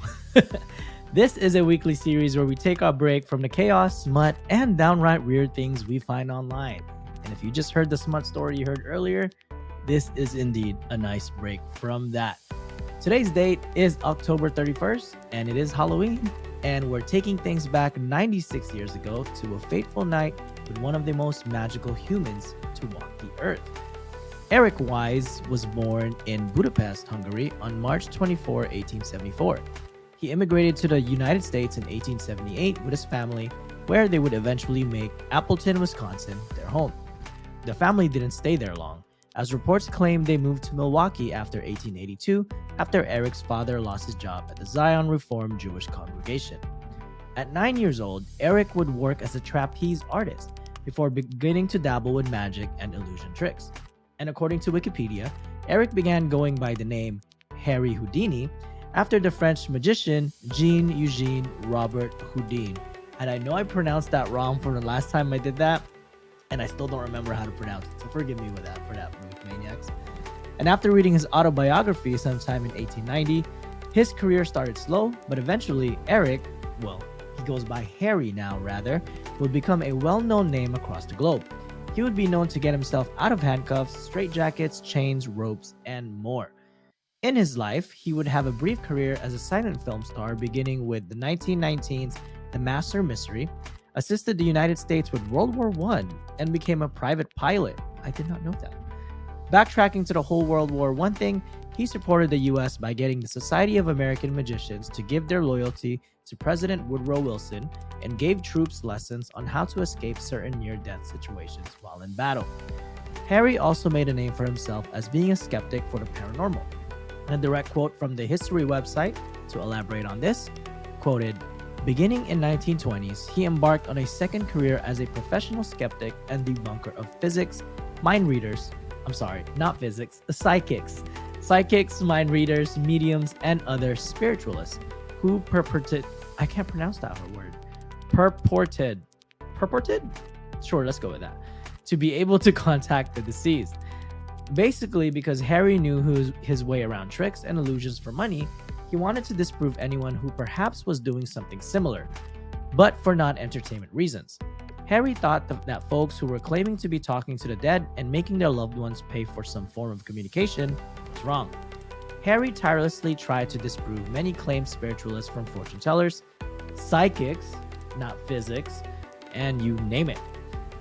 This is a weekly series where we take our break from the chaos, smut, and downright weird things we find online. And if you just heard the smut story you heard earlier, this is indeed a nice break from that. Today's date is October 31st, and it is Halloween. And we're taking things back 96 years ago to a fateful night with one of the most magical humans to walk the earth. Eric Wise was born in Budapest, Hungary on March 24, 1874. He immigrated to the United States in 1878 with his family, where they would eventually make Appleton, Wisconsin, their home. The family didn't stay there long, as reports claim they moved to Milwaukee after 1882, after Eric's father lost his job at the Zion Reformed Jewish congregation. At 9 years old, Eric would work as a trapeze artist before beginning to dabble with magic and illusion tricks. And according to Wikipedia, Eric began going by the name Harry Houdini after the French magician Jean-Eugène Robert Houdin. And I know I pronounced that wrong from the last time I did that, and I still don't remember how to pronounce it, so forgive me for that, Maniacs. And after reading his autobiography sometime in 1890, his career started slow, but eventually Eric, well, he goes by Harry now rather, would become a well-known name across the globe. He would be known to get himself out of handcuffs, straitjackets, chains, ropes, and more. In his life, he would have a brief career as a silent film star, beginning with the 1919's The Master Mystery, assisted the United States with World War I, and became a private pilot. I did not know that. Backtracking to the whole World War I thing, he supported the US by getting the Society of American Magicians to give their loyalty to President Woodrow Wilson and gave troops lessons on how to escape certain near-death situations while in battle. Harry also made a name for himself as being a skeptic for the paranormal. And a direct quote from the history website to elaborate on this, quoted, "Beginning in 1920s, he embarked on a second career as a professional skeptic and debunker of physics, mind readers, psychics, mind readers, mediums, and other spiritualists who purported, I can't pronounce that word, purported, sure, let's go with that, to be able to contact the deceased. Basically, because Harry knew his way around tricks and illusions for money, he wanted to disprove anyone who perhaps was doing something similar, but for non-entertainment reasons. Harry thought that folks who were claiming to be talking to the dead and making their loved ones pay for some form of communication was wrong. Harry tirelessly tried to disprove many claimed spiritualists from fortune tellers, psychics, not physics, and you name it.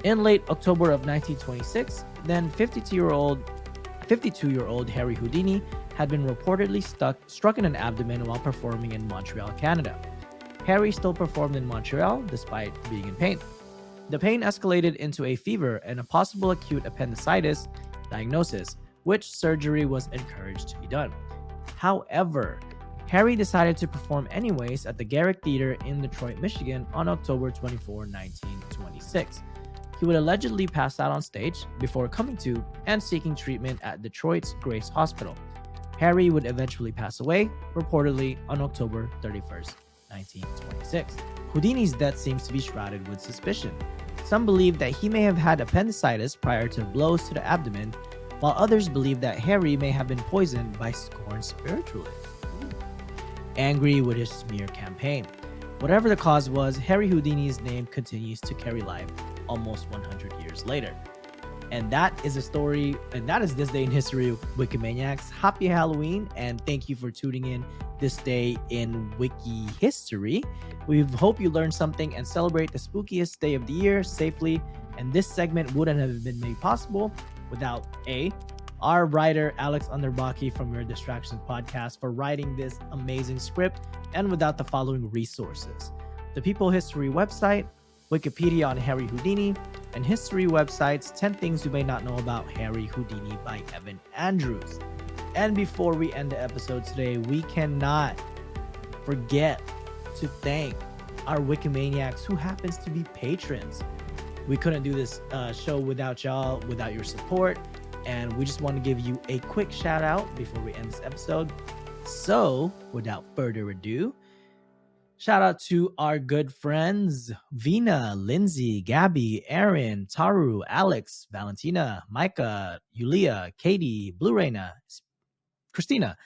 In late October of 1926, then 52-year-old Harry Houdini had been reportedly struck in an abdomen while performing in Montreal, Canada. Harry still performed in Montreal despite being in pain. The pain escalated into a fever and a possible acute appendicitis diagnosis, which surgery was encouraged to be done. However, Harry decided to perform anyways at the Garrick Theater in Detroit, Michigan on October 24, 1926. He would allegedly pass out on stage before coming to and seeking treatment at Detroit's Grace Hospital. Harry would eventually pass away, reportedly on October 31st, 1926. Houdini's death seems to be shrouded with suspicion. Some believe that he may have had appendicitis prior to blows to the abdomen, while others believe that Harry may have been poisoned by scorned spiritualists. Angry with his smear campaign. Whatever the cause was, Harry Houdini's name continues to carry life almost 100 years later. And that is a story, and that is this day in history of Wikimaniacs. Happy Halloween, and thank you for tuning in this day in Wiki history. We hope you learned something and celebrate the spookiest day of the year safely. And this segment wouldn't have been made possible without our writer Alex Underbaki from Your Distractions podcast for writing this amazing script, and without the following resources: the People History website, Wikipedia on Harry Houdini, and history websites 10 Things You May Not Know About Harry Houdini by Evan Andrews. And before we end the episode today, we cannot forget to thank our Wikimaniacs who happens to be patrons. We couldn't do this show without y'all, without your support, and we just want to give you a quick shout out before we end this episode. So without further ado, shout out to our good friends Vina, Lindsay, Gabby, Aaron, Taru, Alex, Valentina, Micah, Yulia, Katie, Blue Reina, Cristina.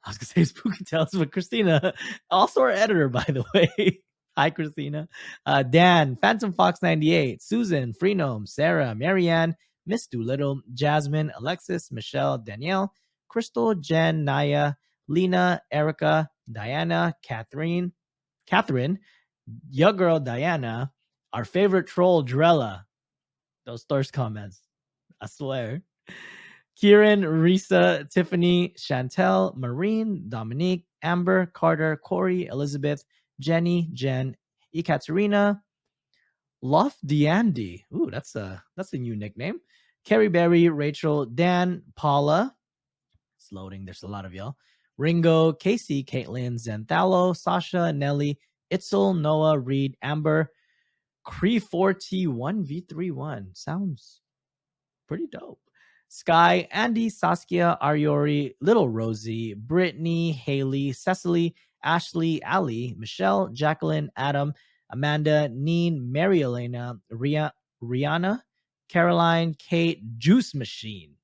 I was going to say Spooky Tales, but Cristina, also our editor, by the way. Hi, Cristina. Dan, Phantom Fox 98, Susan, Freenome, Sarah, Marianne, Miss Doolittle, Jasmine, Alexis, Michelle, Danielle, Crystal, Jen, Naya, Lena, Erica, Diana, Catherine, your girl Diana, our favorite troll Drella. Those thirst comments, I swear. Kieran, Risa, Tiffany, Chantel, Marine, Dominique, Amber, Carter, Corey, Elizabeth, Jenny, Jen, Ekaterina, Lofdiandy. Ooh, that's a new nickname. Carrie Berry, Rachel, Dan, Paula. It's loading. There's a lot of y'all. Ringo, Casey, Caitlin, Zenthalo, Sasha, Nelly, Itzel, Noah, Reed, Amber, Cree4T1V31. Sounds pretty dope. Sky, Andy, Saskia, Ariori, Little Rosie, Brittany, Haley, Cecily, Ashley, Ali, Michelle, Jacqueline, Adam, Amanda, Neen, Mary Elena, Rihanna, Caroline, Kate, Juice Machine.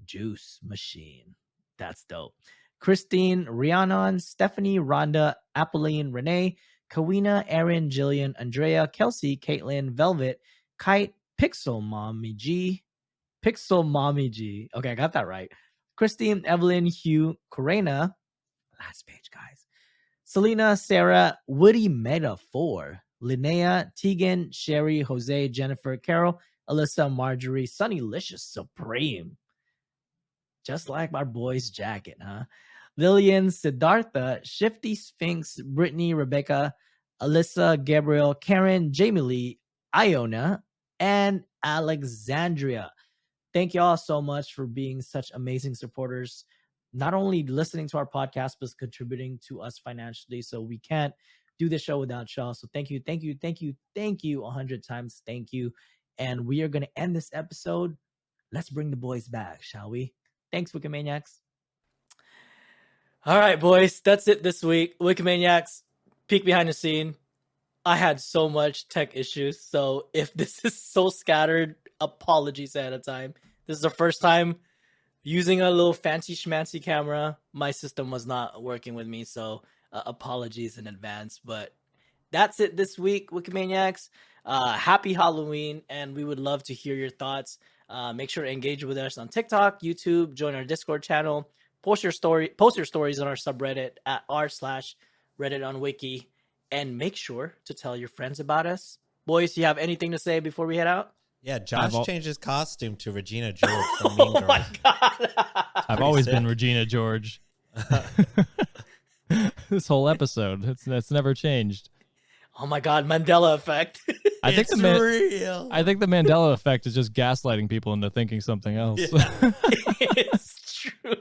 Juice Machine. That's dope. Christine, Rhiannon, Stephanie, Rhonda, Apolline, Renee, Kawina, Erin, Jillian, Andrea, Kelsey, Caitlin, Velvet, Kite, Pixel Mommy G. Okay, I got that right. Christine, Evelyn, Hugh, Corena. Last page, guys. Selena, Sarah, Woody Metaphor, Linnea, Tegan, Sherry, Jose, Jennifer, Carol, Alyssa, Marjorie, Sunnylicious Supreme. Just like my boy's jacket, huh? Lillian, Siddhartha, Shifty Sphinx, Brittany, Rebecca, Alyssa, Gabriel, Karen, Jamie Lee, Iona, and Alexandria. Thank y'all so much for being such amazing supporters, not only listening to our podcast, but contributing to us financially. So we can't do this show without y'all. So thank you, thank you, thank you, thank you 100 times. Thank you. And we are going to end this episode. Let's bring the boys back, shall we? Thanks, Wikimaniacs. All right, boys, that's it this week. Wikimaniacs, peek behind the scene. I had so much tech issues, so if this is so scattered, apologies ahead of time. This is the first time using a little fancy schmancy camera. My system was not working with me, so apologies in advance. But that's it this week, Wikimaniacs. Happy Halloween, and we would love to hear your thoughts. Make sure to engage with us on TikTok, YouTube, join our Discord channel, post your stories on our subreddit at r/Reddit on Wiki, and make sure to tell your friends about us. Boys, you have anything to say before we head out? Yeah, Josh changed his costume to Regina George from Mean Girls. Oh my god! I've always been Regina George. This whole episode, that's never changed. Oh my god, Mandela Effect. I think real. I think the Mandela Effect is just gaslighting people into thinking something else. Yeah. It's true.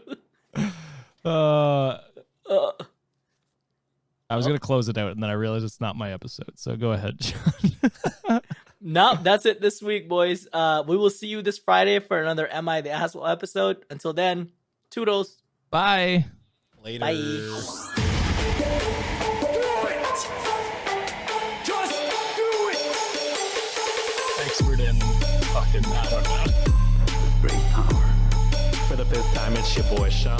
I was gonna close it out, and then I realized it's not my episode. So go ahead, John. No, that's it this week, boys. We will see you this Friday for another Am I the Asshole episode. Until then, toodles. Bye. Later. Bye. Expert in fucking, I don't know. Great power. For the fifth time, it's your boy Sean.